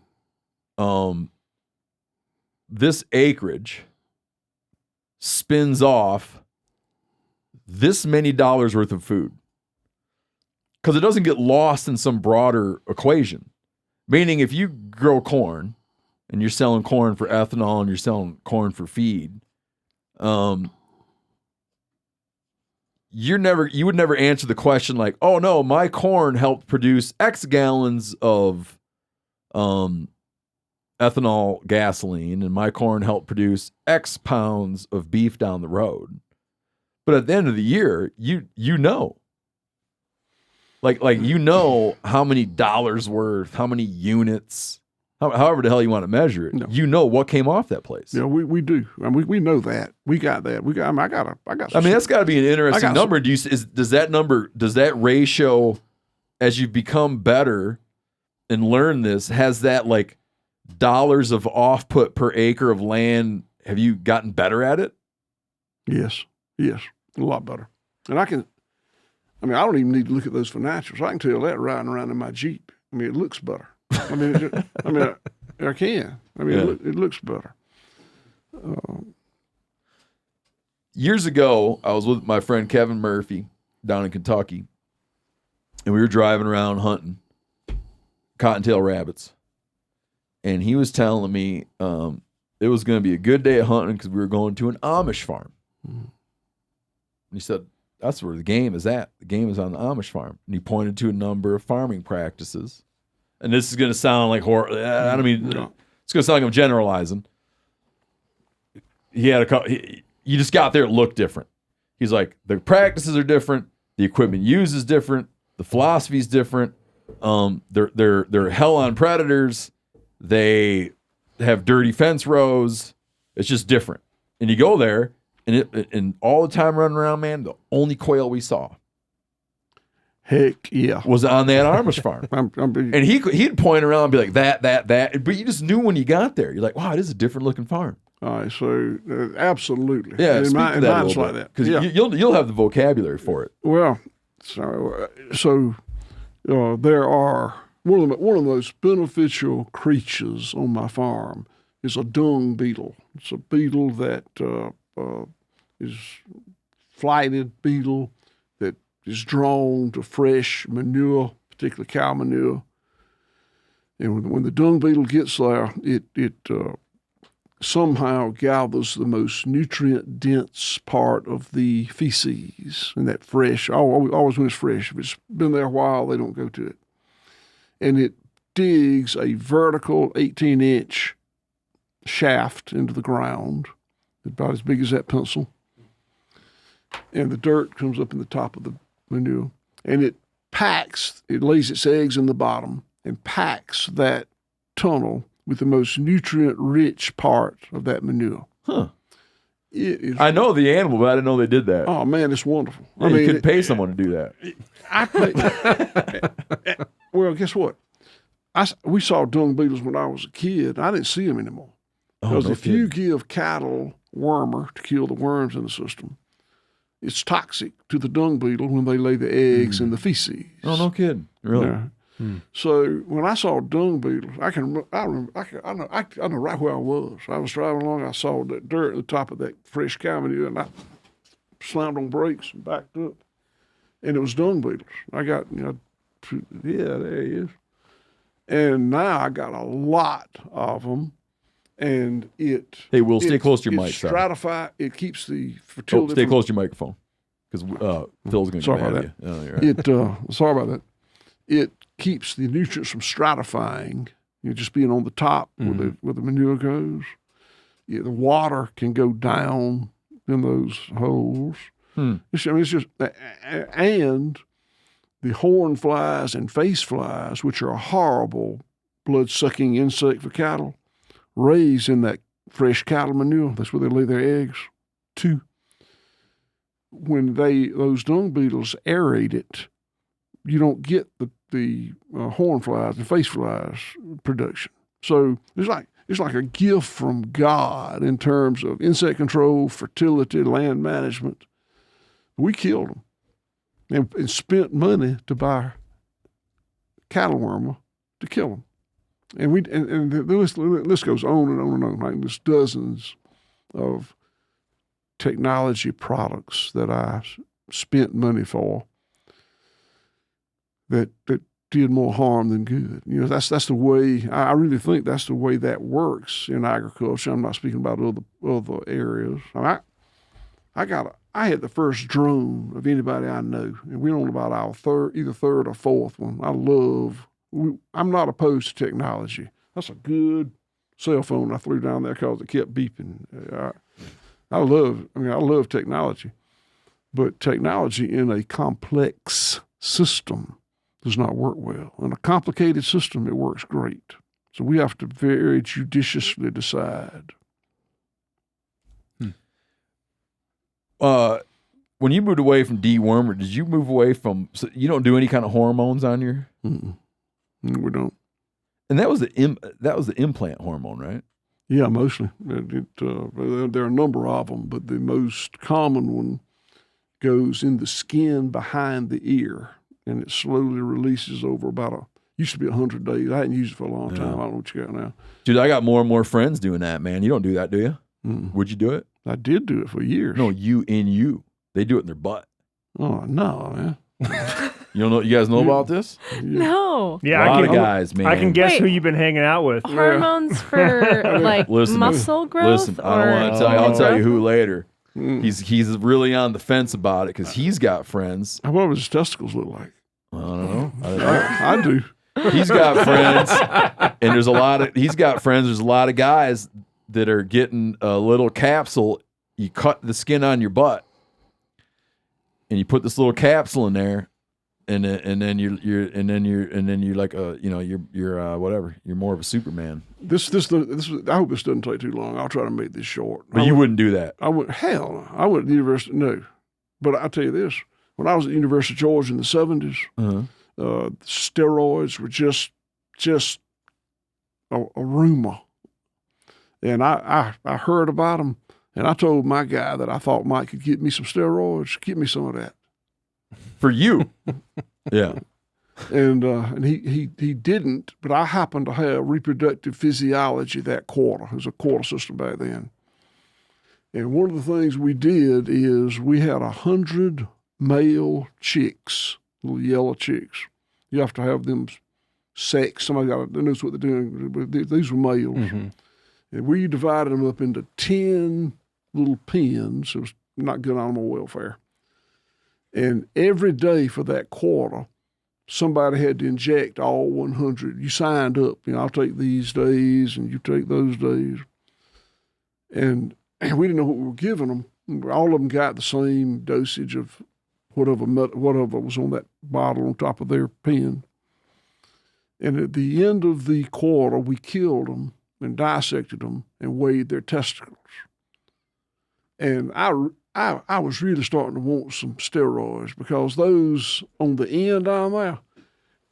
this acreage spins off this many dollars worth of food. Because it doesn't get lost in some broader equation. Meaning if you grow corn and you're selling corn for ethanol and you're selling corn for feed, you would never answer the question like, oh no, my corn helped produce X gallons of ethanol gasoline, and my corn helped produce X pounds of beef down the road. But at the end of the year, you know. Like you know how many dollars worth, how many units, however the hell you want to measure it. No. You know what came off that place. Yeah, we do. I mean, we know that. We got that. I got. I mean, that's got to be an interesting number. Does that ratio, as you become better and learn this, has that like dollars of off-put per acre of land? Have you gotten better at it? Yes, a lot better. And I don't even need to look at those financials. I can tell that riding around in my Jeep. I mean, it looks better. I can. It looks better. Years ago, I was with my friend Kevin Murphy down in Kentucky, and we were driving around hunting cottontail rabbits. And he was telling me it was going to be a good day of hunting because we were going to an Amish farm. And he said, that's where the game is at. The game is on the Amish farm. And he pointed to a number of farming practices. And this is going to sound like horror. I don't mean, it's going to sound like I'm generalizing. He had you just got there, it looked different. He's like, the practices are different. The equipment used is different. The philosophy is different. They're hell on predators. They have dirty fence rows. It's just different. And you go there, and all the time running around, man, the only quail we saw, heck yeah, was on that Amish farm. And he'd point around and be like that, but you just knew when you got there. You're like, wow, it is a different looking farm. All right, so absolutely, yeah. Speak to that a little bit, because you'll have the vocabulary for it. Well, so there are one of the most beneficial creatures on my farm is a dung beetle. It's a beetle that is flighted beetle that is drawn to fresh manure, particularly cow manure. And when the dung beetle gets there, it somehow gathers the most nutrient-dense part of the feces, and that fresh, always when it's fresh. If it's been there a while, they don't go to it. And it digs a vertical 18-inch shaft into the ground, about as big as that pencil. And the dirt comes up in the top of the manure. And it lays its eggs in the bottom and packs that tunnel with the most nutrient-rich part of that manure. Huh. I know the animal, but I didn't know they did that. Oh, man, it's wonderful. Yeah, you couldn't pay someone to do that. Well, guess what? We saw dung beetles when I was a kid. I didn't see them anymore. Because if you give cattle wormer to kill the worms in the system, it's toxic to the dung beetle when they lay the eggs in the feces. Oh, no kidding. Really? Yeah. So when I saw dung beetles, I know right where I was. I was driving along. I saw that dirt at the top of that fresh cow manure, and I slammed on brakes and backed up, and it was dung beetles. I got, there he is. And now I got a lot of them, and it. Hey, Will, stay close to your mic. It keeps the Oh, fertility. stay close to your microphone, because Phil's going to Sorry get mad about at you. Oh, you're right. Sorry about that. It keeps the nutrients from stratifying. Just being on the top where the manure goes. Yeah, the water can go down in those holes. It's just, and the horn flies and face flies, which are a horrible blood-sucking insect for cattle, raise in that fresh cattle manure. That's where they lay their eggs too. When those dung beetles aerate it, you don't get the horn flies and face flies production. So it's like a gift from God in terms of insect control, fertility, land management. We killed them and spent money to buy cattle wormer to kill them. And the list goes on and on and on. Like there's dozens of technology products that I spent money for that did more harm than good. That's the way, I really think that's the way that works in agriculture. I'm not speaking about other areas. I had the first drone of anybody I know, and we're on about our either third or fourth one. I'm not opposed to technology. That's a good cell phone I threw down there because it kept beeping. I love technology, but technology in a complex system does not work well. In a complicated system, it works great. So we have to very judiciously decide. When you moved away from dewormer, did you move away from? So you don't do any kind of hormones on your? We don't. And that was the implant hormone, right? Yeah, mostly. There are a number of them, but the most common one goes in the skin behind the ear, and it slowly releases over used to be 100 days. I hadn't used it for a long time. I don't know what you got now. Dude, I got more and more friends doing that, man. You don't do that, do you? Would you do it? I did do it for years. No, you. They do it in their butt. Oh, no, man. You guys know about this? No. Yeah, a lot of guys, man. I can guess Wait. who you've been hanging out with. Hormones for like muscle growth? Listen, I don't want to tell you. I'll tell you who later. He's really on the fence about it because he's got friends. What does his testicles look like? I don't know. I do. He's got friends, and there's a lot of guys that are getting a little capsule. You cut the skin on your butt, and you put this little capsule in there, and then you're like you're whatever. You're more of a Superman. This I hope this doesn't take too long. I'll try to make this short. But you wouldn't do that. I went to the university. No, but I'll tell you this: when I was at the University of Georgia in the 70s, steroids were just a rumor, and I heard about them, and I told my guy that I thought Mike could get me some steroids, get me some of that for you. Yeah. And he didn't, but I happened to have reproductive physiology that quarter. It was a quarter system back then. And one of the things we did is we had 100 male chicks, little yellow chicks. You have to have them sexed. Somebody knows what they're doing. These were males. And we divided them up into 10 little pens. It was not good animal welfare. And every day for that quarter, somebody had to inject all 100. You signed up. I'll take these days and you take those days. And we didn't know what we were giving them. All of them got the same dosage of whatever was on that bottle on top of their pen. And at the end of the quarter, we killed them and dissected them and weighed their testicles. And I was really starting to want some steroids because those on the end down there,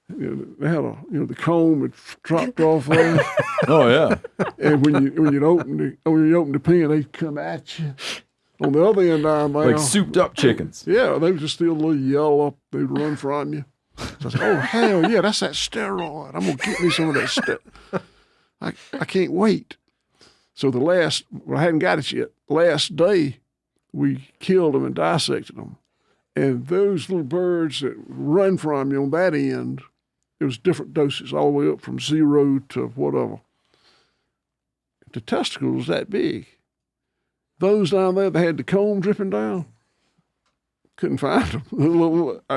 they had the comb had dropped off those. Oh yeah. And when you open the pen, they'd come at you. On the other end down there, like souped up chickens. Yeah, they would just still a little yellow. They'd run from you. So I said, "Oh hell yeah, that's that steroid. I'm gonna get me some of that stuff. I can't wait." So I hadn't got it yet. Last day, we killed them and dissected them. And those little birds that run from you on that end, it was different doses all the way up from 0 to whatever. the testicles that big. Those down there that had the comb dripping down, couldn't find them. A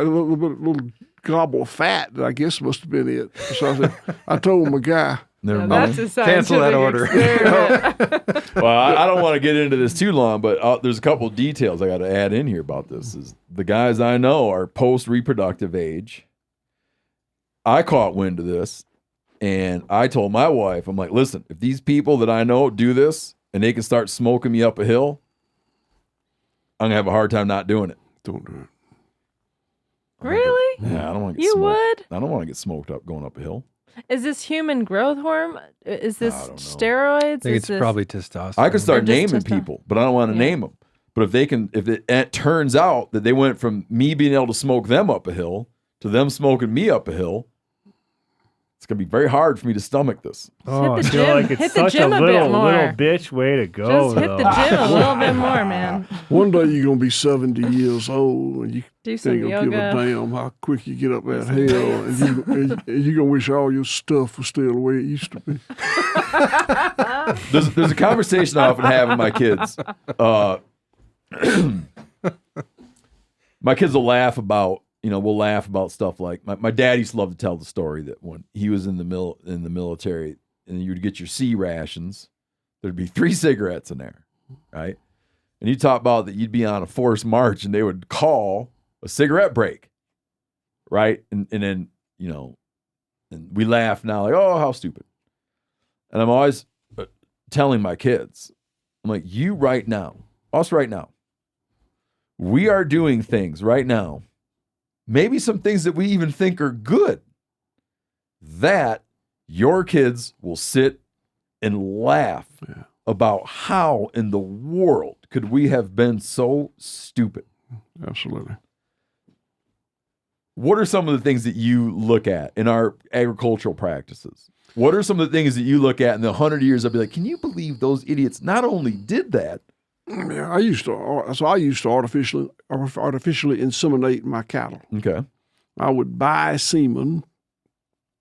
little gobble of fat that I guess must have been it. So I told my guy. Never Now, mind. that's a Cancel that scientific order. experiment. Well, I don't want to get into this too long, but there's a couple of details I got to add in here about this. Is the guys I know are post-reproductive age. I caught wind of this, and I told my wife, I'm like, listen, if these people that I know do this and they can start smoking me up a hill, I'm gonna have a hard time not doing it. Don't do it. Really? Yeah, I don't want to get You smoked. would? I don't want to get smoked up going up a hill. Is this human growth hormone? Is this I don't know. steroids? I think Is it's this... probably testosterone. I could start Or just naming testo- people, but I don't want to name them. But if it turns out that they went from me being able to smoke them up a hill to them smoking me up a hill, it's gonna be very hard for me to stomach this. Oh, I the feel gym. like it's Hit the such a gym a bit little more. bitch way to go. Just hit the gym a little bit more, man. One day you're gonna be 70 years old and you Do some ain't gonna give a yoga. damn how quick you get up that hill, and you're gonna wish all your stuff was still the way it used to be. There's a conversation I often have with my kids. My kids will laugh about, we'll laugh about stuff like my dad used to love to tell the story that when he was in the military and you would get your C rations, there'd be 3 cigarettes in there, right? And you talk about that you'd be on a forced march and they would call a cigarette break, right? And then, and we laugh now like, oh, how stupid. And I'm always telling my kids, I'm like, us right now, we are doing things right now, maybe some things that we even think are good, that your kids will sit and laugh about how in the world could we have been so stupid. Absolutely. What are some of the things that you look at in our agricultural practices? What are some of the things that you look at in the 100 years? I'll be like, can you believe those idiots not only did that? Yeah, I used to artificially inseminate my cattle. Okay. I would buy semen,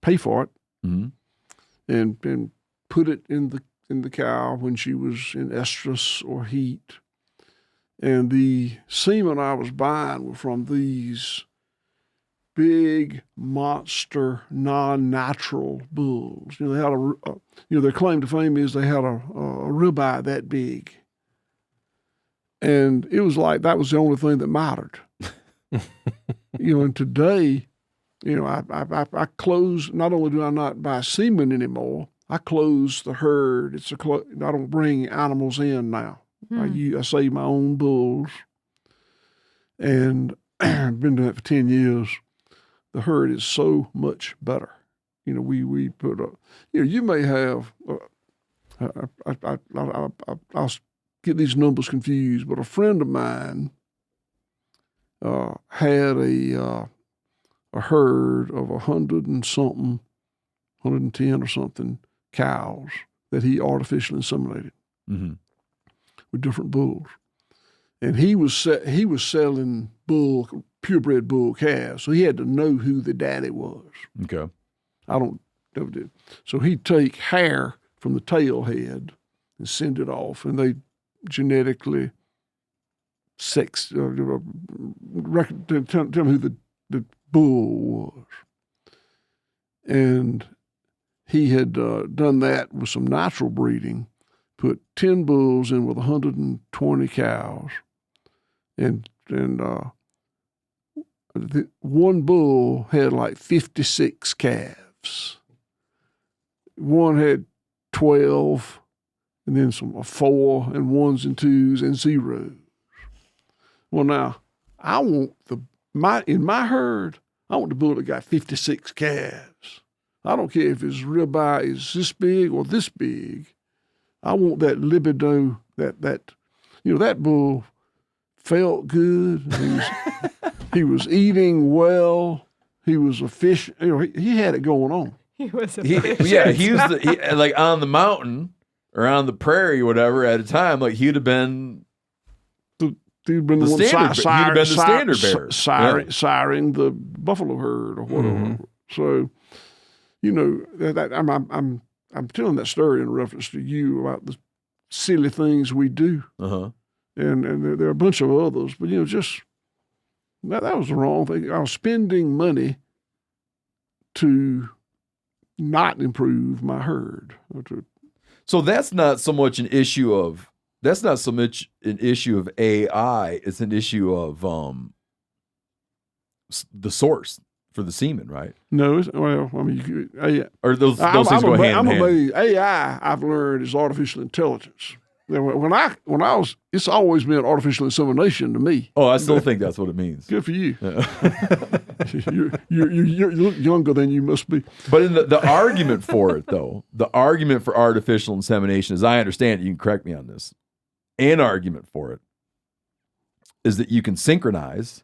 pay for it, Mm-hmm. and put it in the cow when she was in estrus or heat. And the semen I was buying were from these big monster non-natural bulls. They had their claim to fame is they had a ribeye that big. And it was like that was the only thing that mattered. And today, I close, not only do I not buy semen anymore, I close the herd. I don't bring animals in now. I save my own bulls. And I've been doing it for 10 years. The herd is so much better. We put up, you may have, I'll get these numbers confused, but a friend of mine had a herd of 100 and something, 110 or something cows that he artificially inseminated with different bulls, and he was selling purebred bull calves, so he had to know who the daddy was. Okay. I don't know. So he'd take hair from the tail head and send it off, and they genetically tell them who the bull was. And he had done that with some natural breeding, put 10 bulls in with 120 cows, and one bull had like 56 calves. One had 12, and then a 4 and 1s and 2s and 0s. Well, now I want in my herd, I want the bull that got 56 calves. I don't care if his ribeye is this big or this big. I want that libido, that bull felt good. He was eating well. He was efficient. He had it going on. He was a He was like on the mountain or on the prairie or whatever at a time, like he'd have been He'd been the one standard. He'd have been the standard bearer, siring the buffalo herd or whatever. So, I'm telling that story in reference to you about the silly things we do. Uh-huh. And there are a bunch of others, but just that was the wrong thing. I was spending money to not improve my herd. So that's not so much an issue of AI. It's an issue of the source for the semen, right? No, Or those things go hand in hand. AI, I've learned, is artificial intelligence. When I was, it's always been artificial insemination to me. Oh, I still think that's what it means. Good for you. You look younger than you must be. But in the argument for it, though, the argument for artificial insemination, as I understand it, you can correct me on this, an argument for it is that you can synchronize,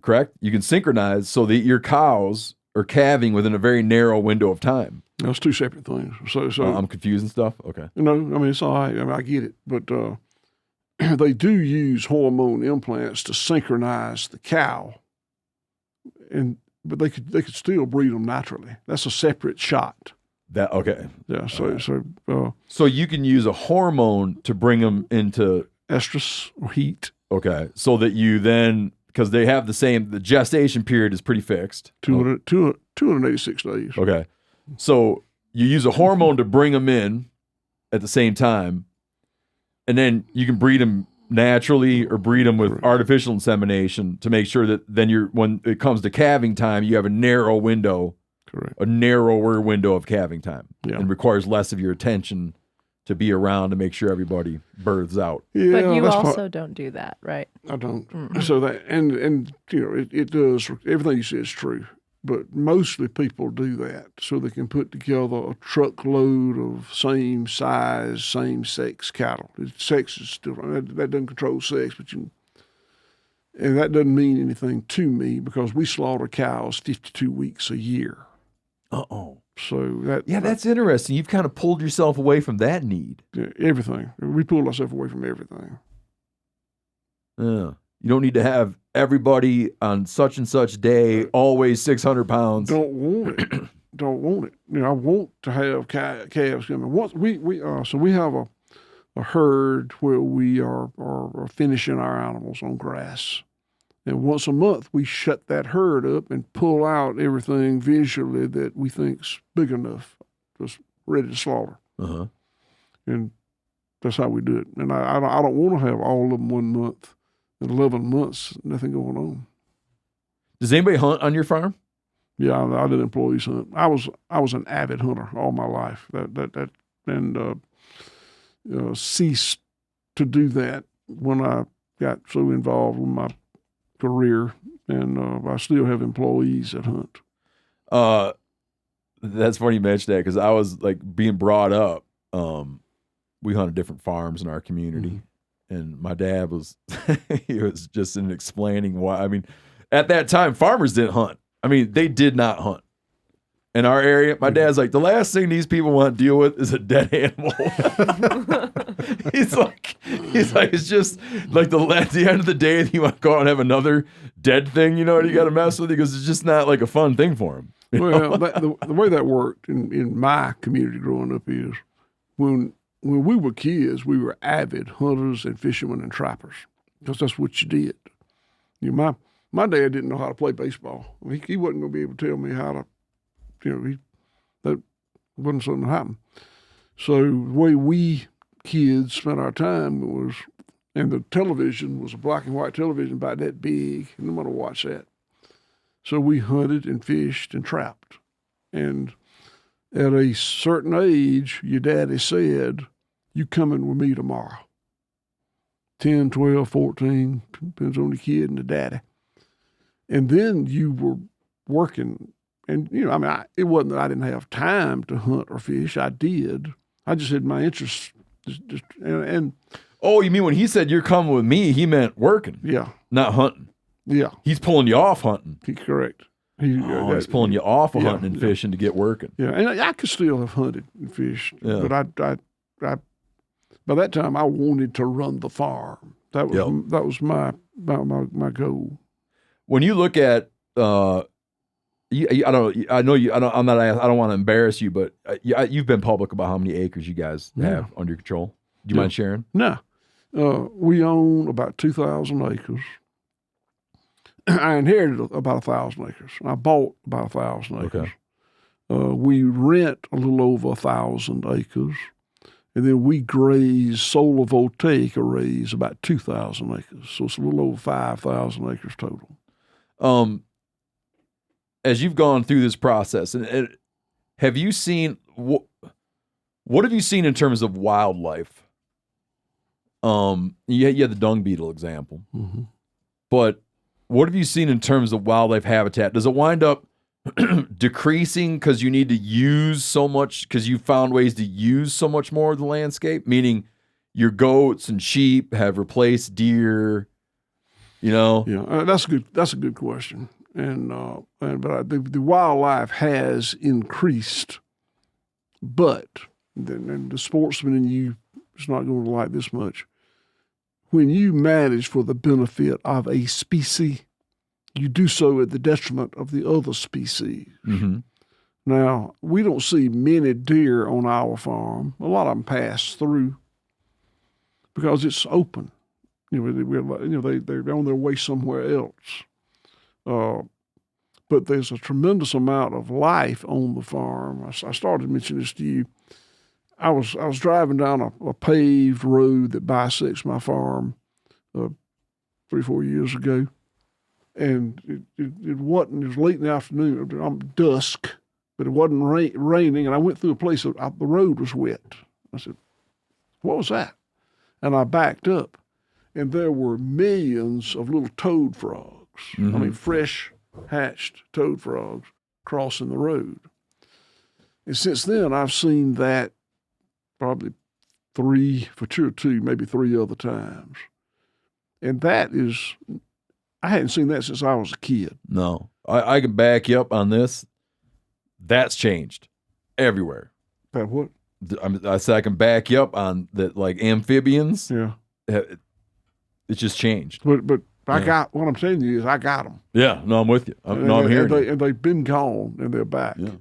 correct? You can synchronize so that your cows are calving within a very narrow window of time. Those two separate things. So I'm confusing stuff. Okay. It's all right. I get it, but they do use hormone implants to synchronize the cow, but they could still breed them naturally. That's a separate shot. That okay. Yeah. So you can use a hormone to bring them into estrus or heat. Okay. So that you then, because they have the gestation period is pretty fixed. 286 days. Okay. So you use a hormone to bring them in at the same time, and then you can breed them naturally or breed them with artificial insemination to make sure that then when it comes to calving time, you have a narrow window, a narrower window of calving time, and requires less of your attention to be around to make sure everybody births out. Yeah, but you also don't do that, right? I don't. Mm-hmm. So that and it does, everything you said is true. But mostly people do that so they can put together a truckload of same size, same sex cattle. Sex is still, that doesn't control sex, and that doesn't mean anything to me because we slaughter cows 52 weeks a year. Uh-oh. So that's interesting. You've kind of pulled yourself away from that need. Everything. We pulled ourselves away from everything. Yeah. You don't need to have everybody on such and such day always 600 pounds. Don't want it. Don't want it. I want to have calves coming. Once so we have a herd where we are finishing our animals on grass, and once a month we shut that herd up and pull out everything visually that we think's big enough, just ready to slaughter. Uh-huh. And that's how we do it. And I don't want to have all of them 1 month. In 11 months, nothing going on. Does anybody hunt on your farm? Yeah, I did employees hunt. I was an avid hunter all my life. Ceased to do that when I got so involved with my career, and I still have employees that hunt. That's funny you mentioned that because I was like being brought up. We hunted different farms in our community. Mm-hmm. And my dad was, he was just in explaining why. I mean, at that time, farmers didn't hunt. I mean, they did not hunt. In our area, my dad's like, the last thing these people want to deal with is a dead animal. He's like, it's just like at the end of the day, you want to go out and have another dead thing, you got to mess with it because it's just not like a fun thing for him. Well, the way that worked in my community growing up is when we were kids, we were avid hunters and fishermen and trappers because that's what you did. My dad didn't know how to play baseball. He wasn't going to be able to tell me how to, that wasn't something that happened. So the way we kids spent our time was, and the television was a black and white television about that big, and nobody watched that. So we hunted and fished and trapped. And at a certain age, your daddy said, you coming with me tomorrow. 10, 12, 14, depends on the kid and the daddy. And then you were working. And, it wasn't that I didn't have time to hunt or fish. I did. I just had my interest. And oh, you mean when he said you're coming with me, he meant working? Yeah. Not hunting? Yeah. He's pulling you off hunting? Correct. He's pulling you off of hunting and fishing to get working. Yeah, and I could still have hunted and fished, but I by that time I wanted to run the farm. That was my goal. When you look at I don't want to embarrass you, but you've been public about how many acres you guys have under your control. Do you mind sharing? No. We own about 2,000 acres. I inherited about 1,000 acres. I bought about 1,000 acres. Okay. We rent a little over 1,000 acres. And then we graze solar voltaic arrays about 2,000 acres. So it's a little over 5,000 acres total. As you've gone through this process, and have you seen what have you seen in terms of wildlife? You had the dung beetle example, but what have you seen in terms of wildlife habitat? Does it wind up decreasing because you need to use so much, because you found ways to use so much more of the landscape? Meaning, your goats and sheep have replaced deer. Yeah, that's a good question. But the wildlife has increased, but the sportsman in you is not going to like this much. When you manage for the benefit of a species, you do so at the detriment of the other species. Mm-hmm. Now, we don't see many deer on our farm. A lot of them pass through because it's open. They're on their way somewhere else. But there's a tremendous amount of life on the farm. I started mentioning this to you. I was driving down a paved road that bisects my farm 3-4 years ago, and it wasn't. It was late in the afternoon, dusk, but it wasn't raining. And I went through a place that the road was wet. I said, "What was that?" And I backed up, and there were millions of little toad frogs. Mm-hmm. I mean, fresh hatched toad frogs crossing the road. And since then, I've seen that probably 2 or 3, maybe 3 other times. And that is, I hadn't seen that since I was a kid. No, I can back you up on this. That's changed everywhere. That what? I said I can back you up on that, like amphibians. Yeah. It's just changed. But I got, what I'm saying to you is I got them. Yeah, no, I'm with you. I'm hearing you. And they've been gone, and they're back. Yeah.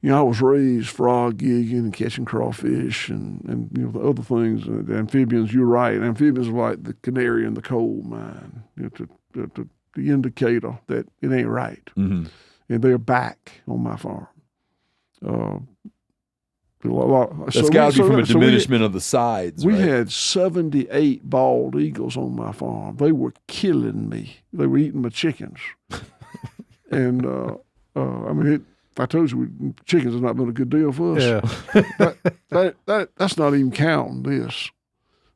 I was raised frog gigging and catching crawfish and the other things. The amphibians, you're right. Amphibians are like the canary in the coal mine, the indicator that it ain't right. Mm-hmm. And they're back on my farm. That's got to be from a diminishment of the sides. We right? had 78 bald eagles on my farm. They were killing me. They were eating my chickens. And I told you, chickens has not been a good deal for us. Yeah. That's not even counting this.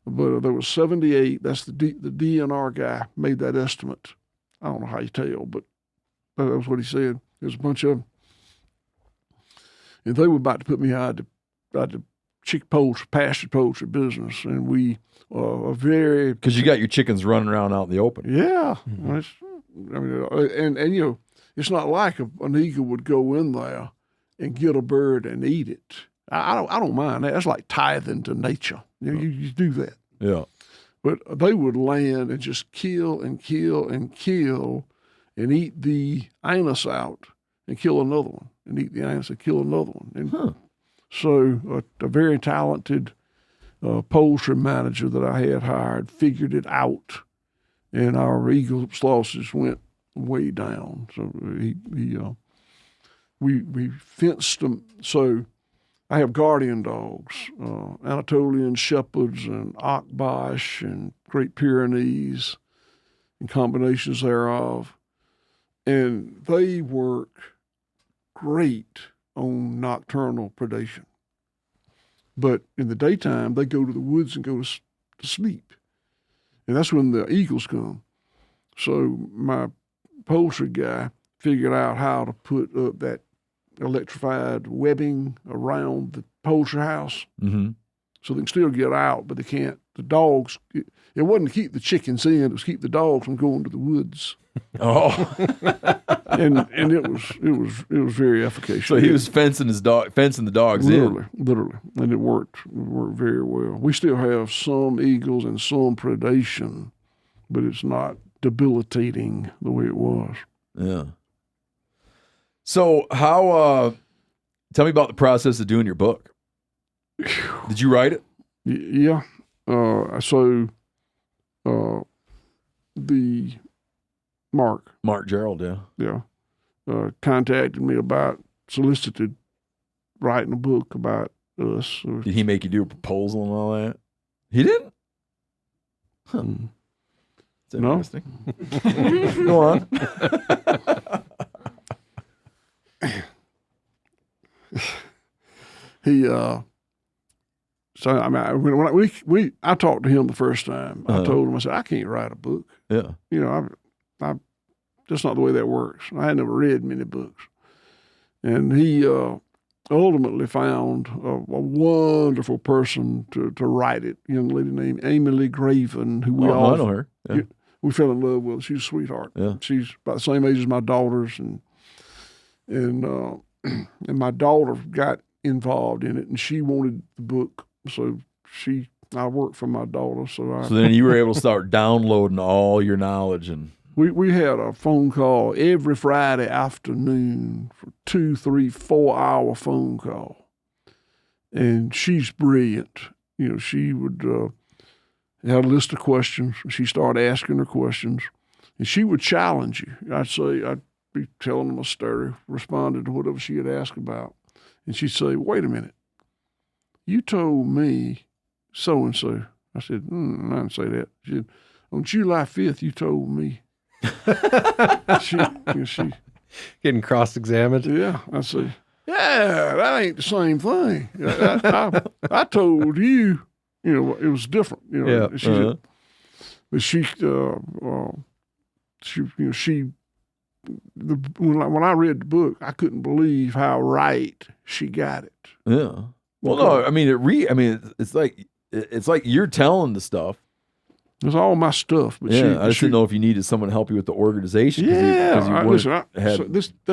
But there was 78. That's the DNR guy made that estimate. I don't know how you tell, but that was what he said. There's a bunch of them. And they were about to put me out of pasture poultry business. And we are very... Because you got your chickens running around out in the open. Yeah. Mm-hmm. It's not like an eagle would go in there and get a bird and eat it. I don't mind that. That's like tithing to nature. You do that. Yeah. But they would land and just kill and kill and kill and eat the anus out and kill another one and eat the anus and kill another one. And so a very talented poultry manager that I had hired figured it out, and our eagle losses went way down. So we fenced them. So I have guardian dogs, Anatolian Shepherds and Akbash and Great Pyrenees and combinations thereof. And they work great on nocturnal predation. But in the daytime, they go to the woods and go to sleep. And that's when the eagles come. So my poultry guy figured out how to put up that electrified webbing around the poultry house, so they can still get out, but they can't. The dogs, it wasn't to keep the chickens in; it was to keep the dogs from going to the woods. Oh, and it was very efficacious. So he was fencing the dogs literally, and it worked very well. We still have some eagles and some predation, but it's not debilitating the way it was. Yeah. So how? Tell me about the process of doing your book. Did you write it? Yeah. So the Mark Gerald, yeah. contacted me solicited writing a book about us. Did he make you do a proposal and all that? He didn't? Huh. It's No. interesting. Go on. He so I mean when I talked to him the first time. I told him, I said, I can't write a book. Yeah. You know, I that's not the way that works. I had never read many books, and he ultimately found a wonderful person to write it. A young lady named Amy Lee Graven, who I know her. Yeah. We fell in love with. She's a sweetheart. Yeah. She's about the same age as my daughters, and my daughter got involved in it, and she wanted the book, so I worked for my daughter. So then you were able to start downloading all your knowledge, and we had a phone call every Friday afternoon for 2, 3, 4 hour phone call, and she's brilliant. You know, she would had a list of questions. She started asking her questions, and she would challenge you. I'd be telling them a story, responded to whatever she had asked about. And she'd say, wait a minute, you told me so-and-so. I said, I didn't say that. She said, on July 5th, you told me. she Getting cross-examined. yeah, I said, yeah, that ain't the same thing. I told you, you know, it was different. You know, Yeah. she said, but when I read the book, I couldn't believe how right she got it. yeah. Well, no, I mean, it's like you're telling the stuff. It's all my stuff. But I just didn't know if you needed someone to help you with the organization. That's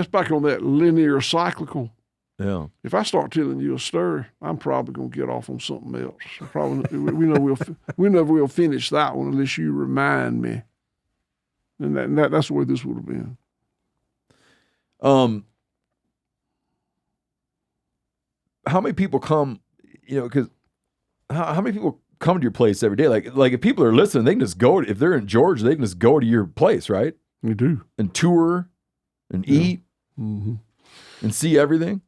back on that linear cyclical. Yeah. If I start telling you a story, I'm probably gonna get off on something else. We know we'll finish that one unless you remind me. And that's the way this would have been. How many people come? You know, because how many people come to your place every day? Like if people are listening, they can just go. If they're in Georgia, they can just go to your place, right? You do. And tour, and eat, and see everything.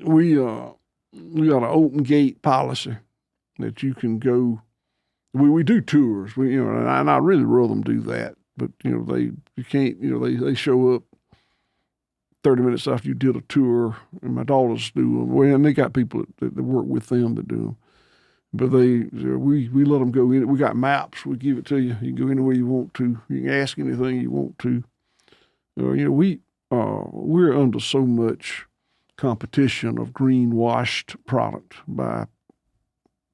We got an open gate policy that you can go. We do tours. And I really rather them do that. But you can't. They show up 30 minutes after you did a tour, and my daughters do them. Well, and they got people that work with them that do them. But we let them go in. We got maps. We give it to you. You can go anywhere you want to. You can ask anything you want to. We're under so much competition of greenwashed product by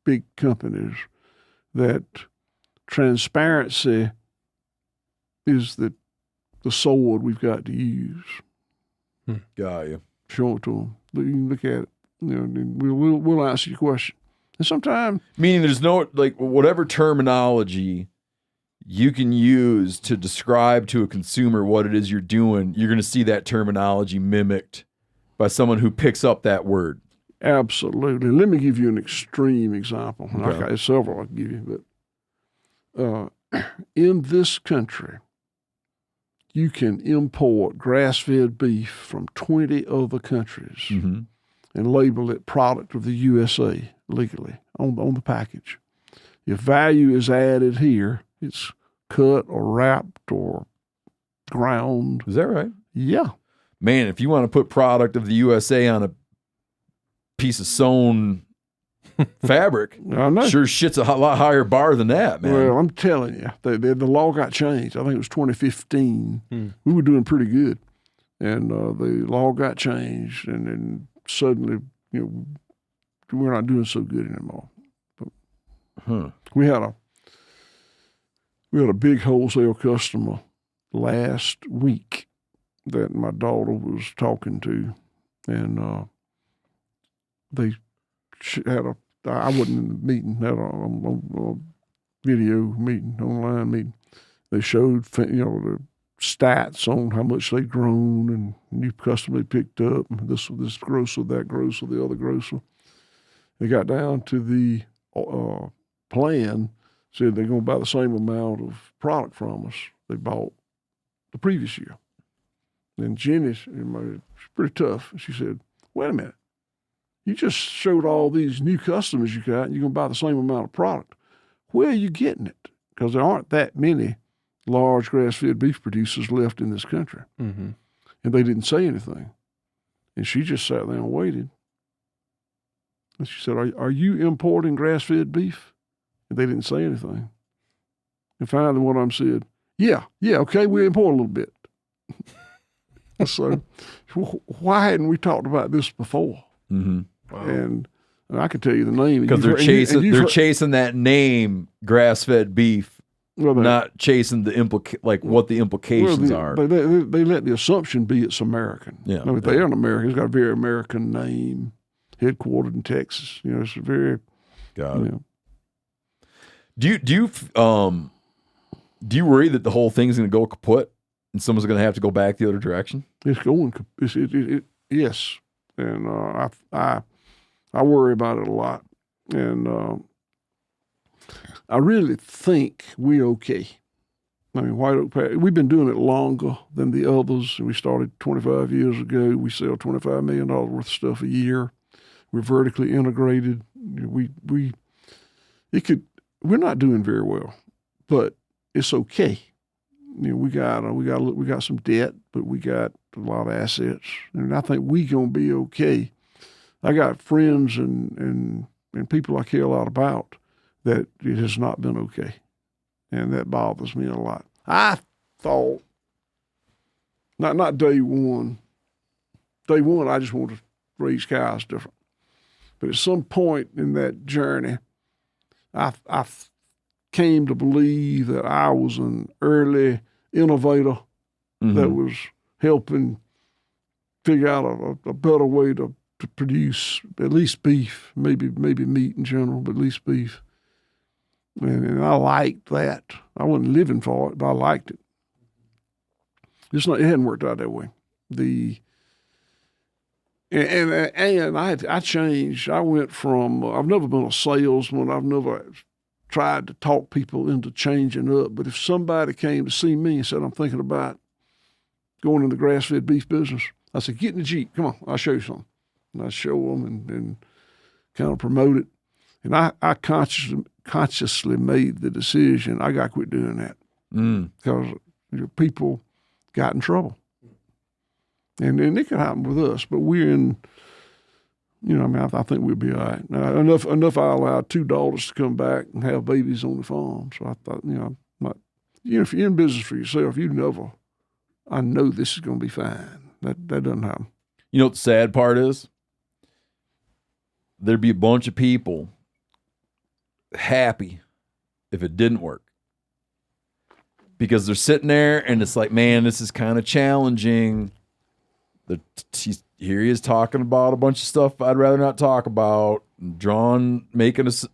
big companies that transparency is the sword we've got to use. Got you. Show it to them. You can look at it. We'll answer your question. And sometimes, meaning there's no whatever terminology you can use to describe to a consumer what it is you're doing, you're going to see that terminology mimicked by someone who picks up that word. Absolutely. Let me give you an extreme example. Okay. Okay, several I can give you, but in this country, you can import grass-fed beef from 20 other countries and label it product of the USA legally on the package. If value is added here, it's cut or wrapped or ground. Is that right? Yeah. Man, if you want to put product of the USA on a piece of sewn fabric, I know. Sure shit's a lot higher bar than that, man. Well, I'm telling you, the law got changed. I think it was 2015. We were doing pretty good. And the law got changed, and then suddenly, we're not doing so good anymore. But we had a big wholesale customer last week that my daughter was talking to, and they had I wasn't in the meeting, had a video meeting, online meeting. They showed, the stats on how much they'd grown and new customer they picked up, and this grocer, that grocer, the other grocer. They got down to the plan, said they're going to buy the same amount of product from us they bought the previous year. And Jenny, she's pretty tough. She said, wait a minute. You just showed all these new customers you got, and you're going to buy the same amount of product. Where are you getting it? Because there aren't that many large grass-fed beef producers left in this country. Mm-hmm. And they didn't say anything. And she just sat there and waited. And she said, are you importing grass-fed beef? And they didn't say anything. And finally one of them said, yeah, okay, we import a little bit. So why hadn't we talked about this before? Mm-hmm. Wow. And I can tell you the name. Because they're chasing that name, grass-fed beef, not chasing the what the implications are. They let the assumption be it's American. Yeah, I mean, they are an American. It's got a very American name, headquartered in Texas. It's a very. Got it. Do you worry that the whole thing's going to go kaput and someone's going to have to go back the other direction? It's going. Yes, and I worry about it a lot, and I really think we're okay. I mean, White Oak, we've been doing it longer than the others. We started 25 years ago. We sell $25 million worth of stuff a year. We're vertically integrated. We're not doing very well, but it's okay. We got some debt, but we got a lot of assets, and I think we gonna be okay. I got friends and people I care a lot about that it has not been okay, and that bothers me a lot. I thought not day one. Day one, I just wanted to raise cows different, but at some point in that journey, I came to believe that I was an early innovator that was helping figure out a better way to produce at least beef, maybe meat in general, but at least beef. And I liked that. I wasn't living for it, but I liked it. It hadn't worked out that way. And I changed. I went from, I've never been a salesman. I've never tried to talk people into changing up. But if somebody came to see me and said, I'm thinking about going in the grass-fed beef business, I said, get in the Jeep. Come on, I'll show you something. And I show them and kind of promote it. And I consciously made the decision, I got to quit doing that. Because people got in trouble. And it could happen with us, but we're in, I think we'll be all right. Now, enough I allowed 2 daughters to come back and have babies on the farm. So I thought, if you're in business for yourself, I know this is going to be fine. That doesn't happen. You know what the sad part is? There'd be a bunch of people happy if it didn't work. Because they're sitting there and it's like, man, this is kind of challenging. Here he is talking about a bunch of stuff I'd rather not talk about. Making us,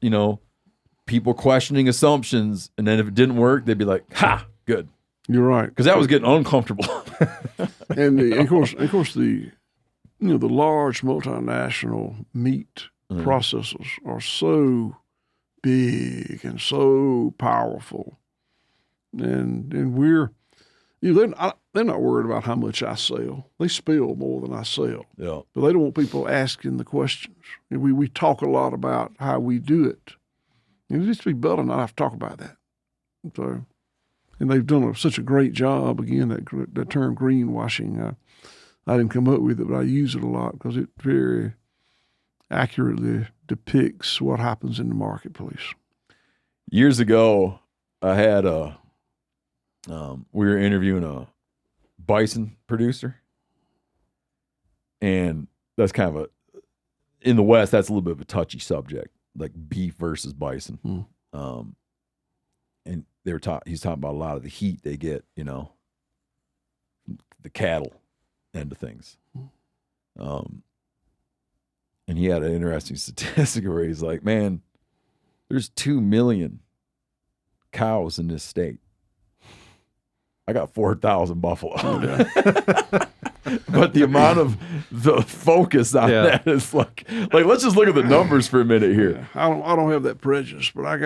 people questioning assumptions. And then if it didn't work, they'd be like, ha, good. You're right. Because that was getting uncomfortable. And of course, the large multinational meat processors are so big and so powerful, and we're, they're not worried about how much I sell. They spill more than I sell. Yeah, but they don't want people asking the questions. And we talk a lot about how we do it. And it used to be better not have to talk about that. So. And they've done such a great job. Again, that term greenwashing, I didn't come up with it, but I use it a lot because it very accurately depicts what happens in the marketplace. Years ago, I had we were interviewing a bison producer, and that's kind of in the West, that's a little bit of a touchy subject, like beef versus bison. And he's talking about a lot of the heat they get, the cattle end of things. And he had an interesting statistic where he's like, man, there's 2 million cows in this state. I got 4,000 buffalo. But the amount of the focus on that is like let's just look at the numbers for a minute here. I don't have that prejudice, but I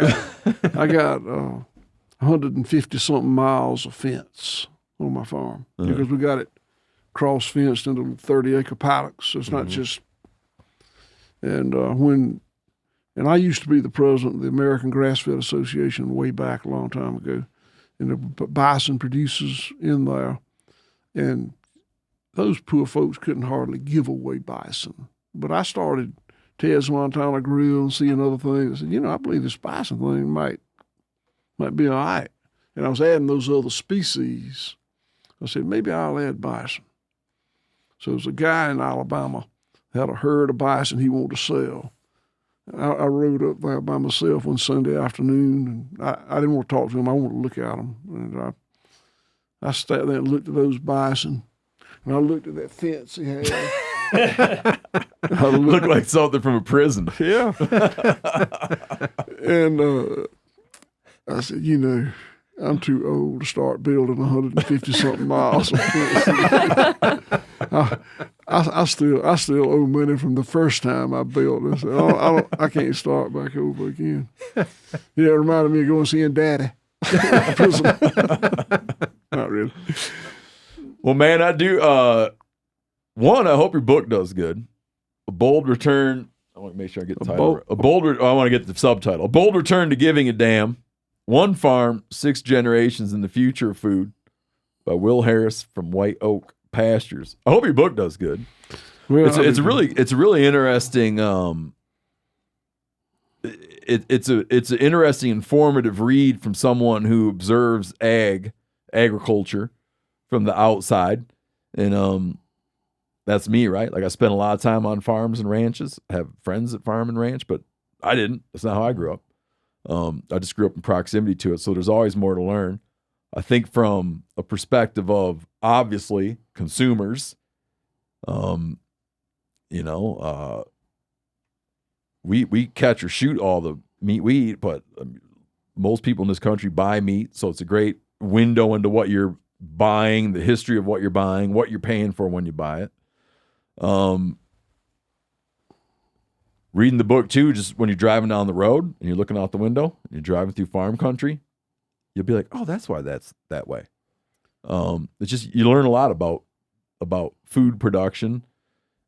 got 150 something miles of fence on my farm because we got it cross fenced into 30-acre paddocks. So it's not just. And I used to be the president of the American Grass-Fed Association way back a long time ago, and the bison producers in there, and those poor folks couldn't hardly give away bison. But I started testing one time on a grill and seeing other things. I said, I believe this bison thing might be all right. And I was adding those other species. I said, maybe I'll add bison. So there's a guy in Alabama had a herd of bison he wanted to sell. I rode up there by myself one Sunday afternoon, and I didn't want to talk to him. I wanted to look at him. And I sat there and looked at those bison. And I looked at that fence he had. Looked like something from a prison. Yeah. And I said, I'm too old to start building 150-something miles of fence. I still owe money from the first time I built this. I can't start back over again. It reminded me of going seeing Daddy. Not really. Well, man, I do. One, I hope your book does good. A bold return. I want to make sure I get the title right. I want to get the subtitle. A bold return to giving a damn. One farm, 6 generations in the future of food, by Will Harris from White Oak Pastures. I hope your book does good. Well, it's a really interesting. It's an interesting, informative read from someone who observes agriculture from the outside, and that's me, right? Like I spent a lot of time on farms and ranches. I have friends that farm and ranch, but I didn't. That's not how I grew up. I just grew up in proximity to it, so there's always more to learn. I think from a perspective of obviously consumers, we catch or shoot all the meat we eat, but most people in this country buy meat, so it's a great window into what you're buying, the history of what you're buying, what you're paying for when you buy it. Reading the book too, just when you're driving down the road and you're looking out the window and you're driving through farm country, you'll be like, oh, that's why that's that way. It's just, you learn a lot about food production,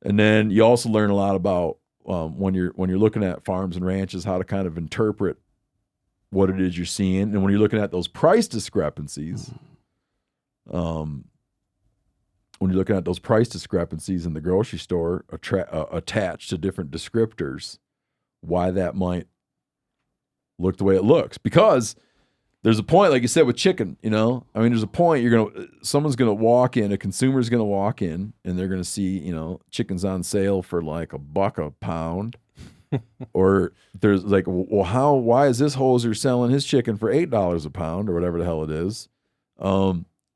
and then you also learn a lot about when you're looking at farms and ranches, how to kind of interpret what it is you're seeing, and when you're looking at those price discrepancies, when you're looking at those price discrepancies in the grocery store attached to different descriptors, why that might look the way it looks. Because there's a point, like you said, with chicken, there's a point someone's going to walk in, a consumer's going to walk in, and they're going to see, chicken's on sale for like $1 a pound. Or there's like, well, why is this hoser selling his chicken for $8 a pound or whatever the hell it is?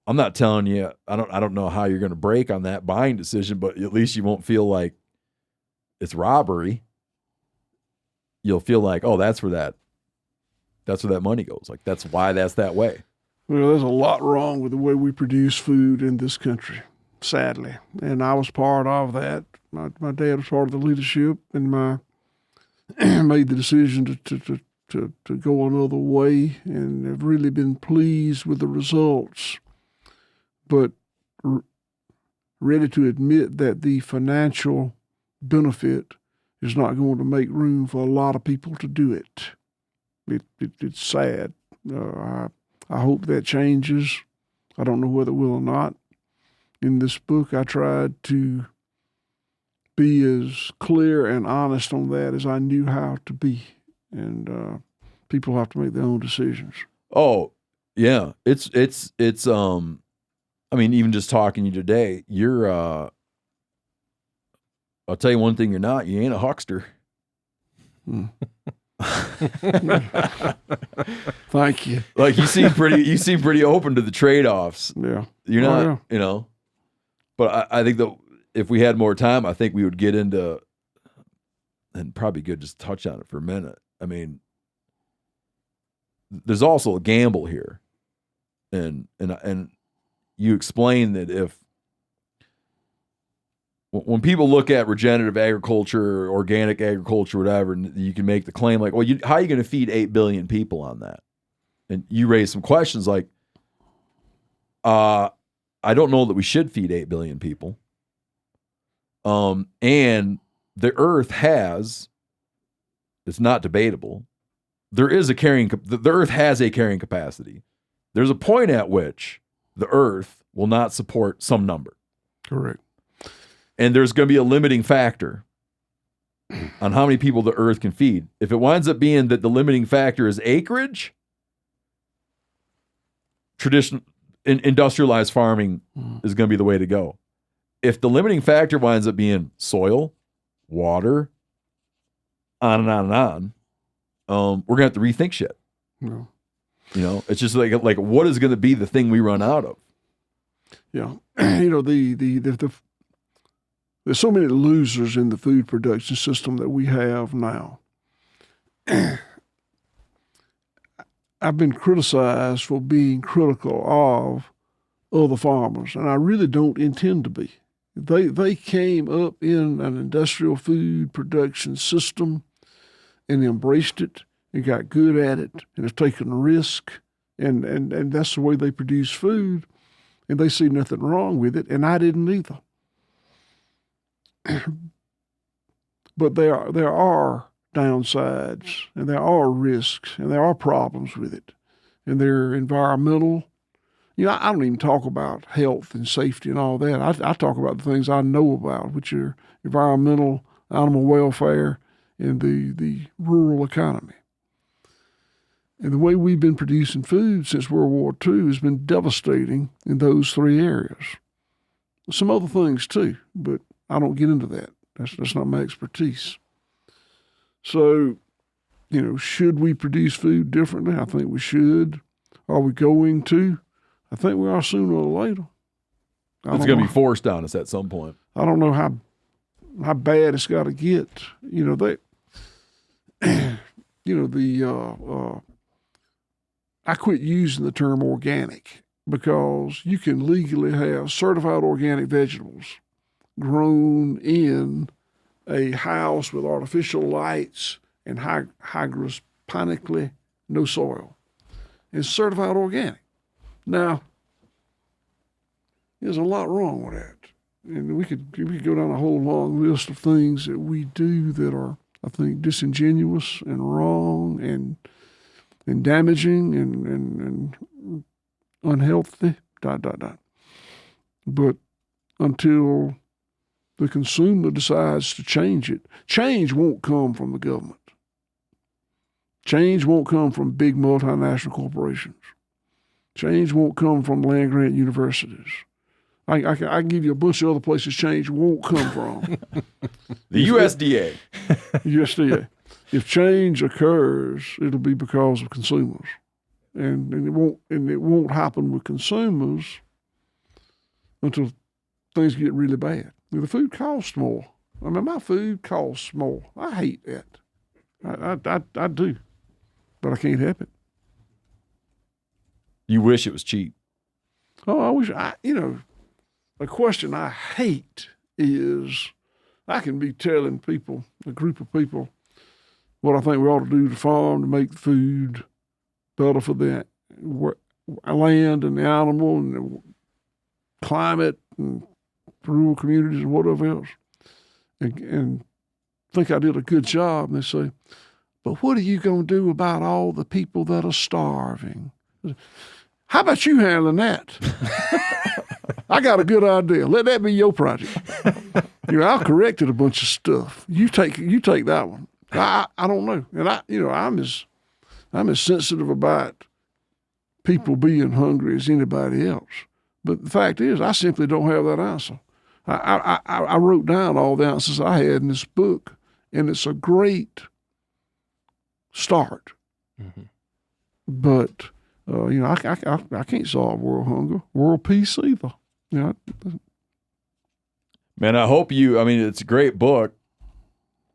I'm not telling you, I don't know how you're going to break on that buying decision, but at least you won't feel like it's robbery. You'll feel like, oh, that's where that money goes. Like, that's why that's that way. Well, there's a lot wrong with the way we produce food in this country, sadly. And I was part of that. My dad was part of the leadership, and made the decision to go another way, and have really been pleased with the results. But ready to admit that the financial benefit is not going to make room for a lot of people to do it. It's sad. I hope that changes. I don't know whether it will or not. In this book, I tried to be as clear and honest on that as I knew how to be. And people have to make their own decisions. Oh, yeah. It's even just talking to you today, you're, I'll tell you one thing you're not. You ain't a huckster. Thank you. Like, you seem pretty open to the trade-offs. Yeah. You're not, but I think that if we had more time, I think we would get into, and probably good just touch on it for a minute. I mean, there's also a gamble here. And you explain that when people look at regenerative agriculture, or organic agriculture, whatever, and you can make the claim like, well, how are you going to feed 8 billion people on that? And you raise some questions like, I don't know that we should feed 8 billion people. And the earth has, it's not debatable, the earth has a carrying capacity. There's a point at which the earth will not support some number. Correct. And there's going to be a limiting factor on how many people the earth can feed. If it winds up being that the limiting factor is acreage, industrialized farming is going to be the way to go. If the limiting factor winds up being soil, water, on and on and on, we're going to have to rethink shit. No. You know, it's just like what is going to be the thing we run out of? Yeah. You know, there's so many losers in the food production system that we have now. I've been criticized for being critical of other farmers, and I really don't intend to be. They came up in an industrial food production system and embraced it and got good at it and have taken a risk, and that's the way they produce food, and they see nothing wrong with it, and I didn't either. But there are downsides, and there are risks, and there are problems with it, and they're environmental. You know, I don't even talk about health and safety and all that. I talk about the things I know about, which are environmental, animal welfare, and the rural economy. And the way we've been producing food since World War II has been devastating in those three areas. Some other things too, but I don't get into that. That's not my expertise. So, you know, should we produce food differently? I think we should. Are we going to? I think we are sooner or later. It's going to be forced on us at some point. I don't know how bad it's got to get. You know, I quit using the term organic because you can legally have certified organic vegetables grown in a house with artificial lights and hydroponically, no soil. It's certified organic. Now, there's a lot wrong with that. And we could go down a whole long list of things that we do that are, I think, disingenuous and wrong and damaging and unhealthy, ... But until the consumer decides to change it, change won't come from the government. Change won't come from big multinational corporations. Change won't come from land-grant universities. I can give you a bunch of other places change won't come from. The USDA. USDA. If change occurs, it'll be because of consumers, and it won't happen with consumers until things get really bad. The food costs more. I mean, my food costs more. I hate that. I do, but I can't help it. You wish it was cheap. Oh, I wish a question I hate is I can be telling people, a group of people, what I think we ought to do to farm to make food better for the land and the animal and the climate and rural communities and whatever else, and think I did a good job. And they say, but what are you going to do about all the people that are starving? How about you handling that? I got a good idea. Let that be your project. I'll correct it a bunch of stuff. You take that one. I don't know. And I'm as sensitive about people being hungry as anybody else. But the fact is, I simply don't have that answer. I wrote down all the answers I had in this book, and it's a great start. Mm-hmm. But I can't solve world hunger, world peace either. Man, I hope it's a great book,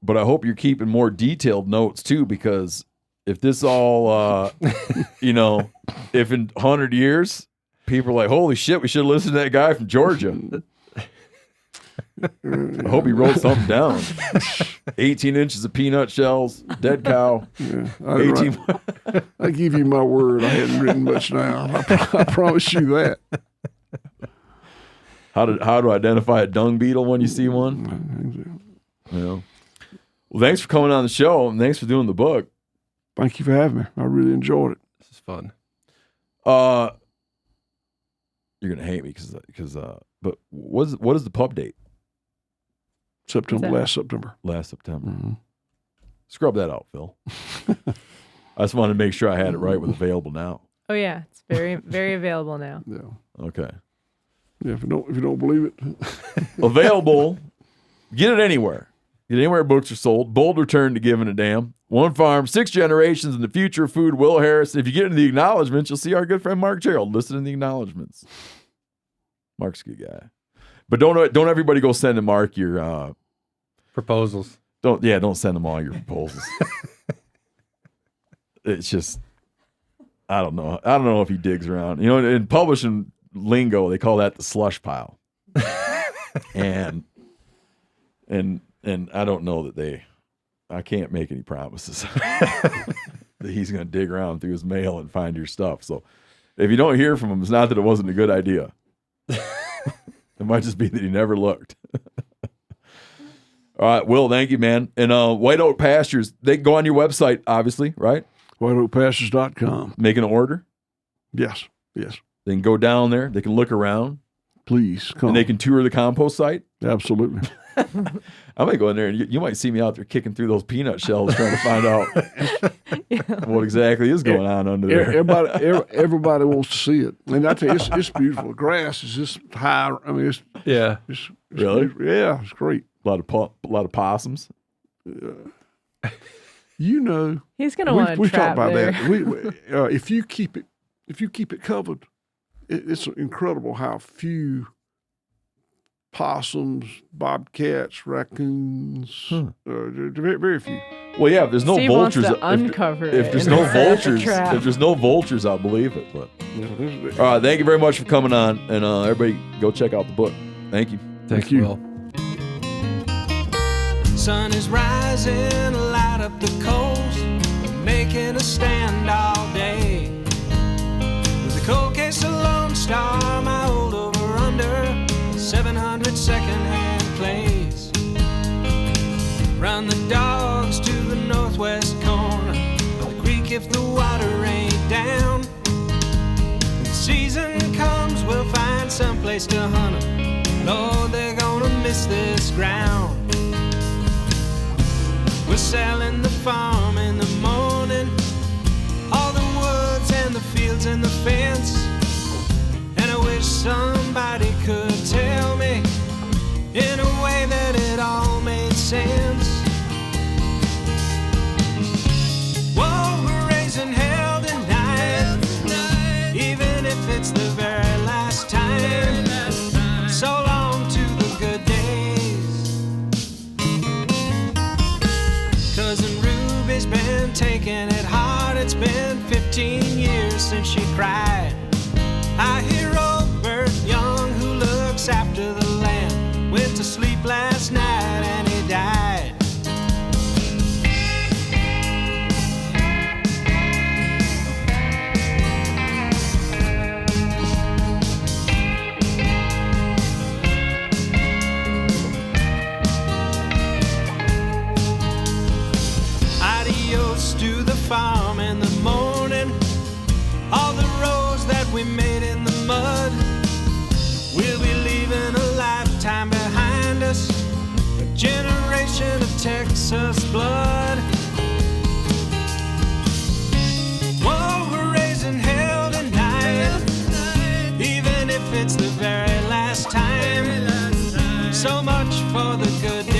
but I hope you're keeping more detailed notes too, because if this all, if in 100 years, People are like, holy shit, we should have listened to that guy from Georgia. I hope he wrote something down. 18 inches of peanut shells, dead cow. Yeah, 18. I give you my word. I hadn't written much down. I promise you that. How to identify a dung beetle when you see one? Yeah. Well, thanks for coming on the show, and thanks for doing the book. Thank you for having me. I really enjoyed it. This is fun. You're gonna hate me because but what is the pub date? Last September. Last September. Mm-hmm. Scrub that out, Phil. I just wanted to make sure I had it right with available now. Oh yeah, it's very very available now. Yeah. Okay. Yeah. If you don't believe it, Available. Get it anywhere. Get anywhere books are sold. Bold return to giving a damn. One farm, 6 generations in the future of food. Will Harris. If you get into the acknowledgments, you'll see our good friend Mark Gerald listed in the acknowledgments. Mark's a good guy. But don't everybody go send to Mark your Proposals. Don't send them all your proposals. It's just I don't know if he digs around. You know, in publishing lingo, they call that the slush pile. and I don't know that I can't make any promises that he's going to dig around through his mail and find your stuff. So if you don't hear from him, it's not that it wasn't a good idea. It might just be that he never looked. All right, Will, thank you, man. And White Oak Pastures, they can go on your website, obviously, right? WhiteOakPastures.com. Make an order. Yes. They can go down there. They can look around. Please come. And they can tour the compost site. Absolutely. I might go in there and you might see me out there kicking through those peanut shells trying to find out what exactly is going on under there. Everybody wants to see it. And I tell you, it's beautiful. The grass is just high. I mean, it's Really? Yeah, it's great. A lot of possums. You know, He's gonna want to we've talked trap about there. that. If you keep it covered, it's incredible how few possums, bobcats, raccoons, very, very few. Well, yeah, if there's no Steve vultures, wants to uncover if it there's and no set up a vultures, trap. if there's no vultures, I'll believe it. But all right, thank you very much for coming on, and everybody go check out the book. Thank you. Thank you. Will. Sun is rising, light up the coast. We're making a stand all day. With a cold case of Lone Star, my old over-under, 700 second-hand plays. Run the dogs to the northwest corner of the creek if the water ain't down. When the season comes, we'll find someplace to hunt 'em. Lord, they're gonna miss this ground. We're selling the farm in the morning, all the woods and the fields and the fence. And I wish somebody could tell me in a way that it all made sense. Whoa, we're raising hell tonight, even if it's the very last time. So long to the good days. Cousin Ruby's been taking it hard. It's been 15 years since she cried. I hear old Bert Young, who looks after the land, went to sleep last night and he died. Adios to the farm in the morning, all the roads that we made in the mud. We'll be leaving a lifetime behind us, a generation of Texas blood. Whoa, we're raising hell tonight, even if it's the very last time. So much for the good days.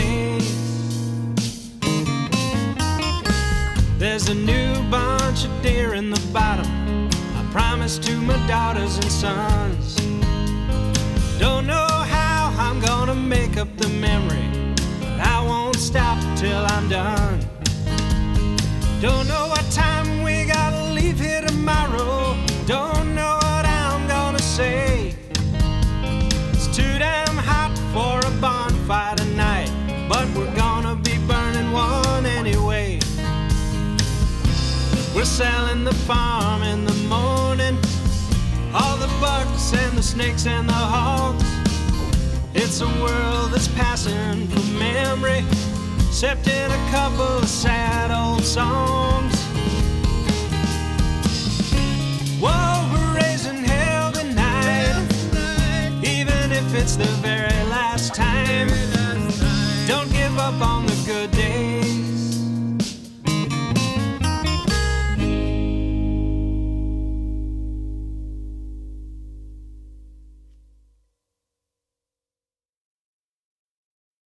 There's a new bunch of deer in the bottom, I promised to my daughters and sons. Don't know how I'm gonna make up the memory, but I won't stop till I'm done. Don't know what time we gotta leave here tomorrow, don't know what I'm gonna say selling the farm in the morning. All the bucks and the snakes and the hogs. It's a world that's passing from memory, except in a couple of sad old songs. Whoa, we're raising hell tonight, even if it's the very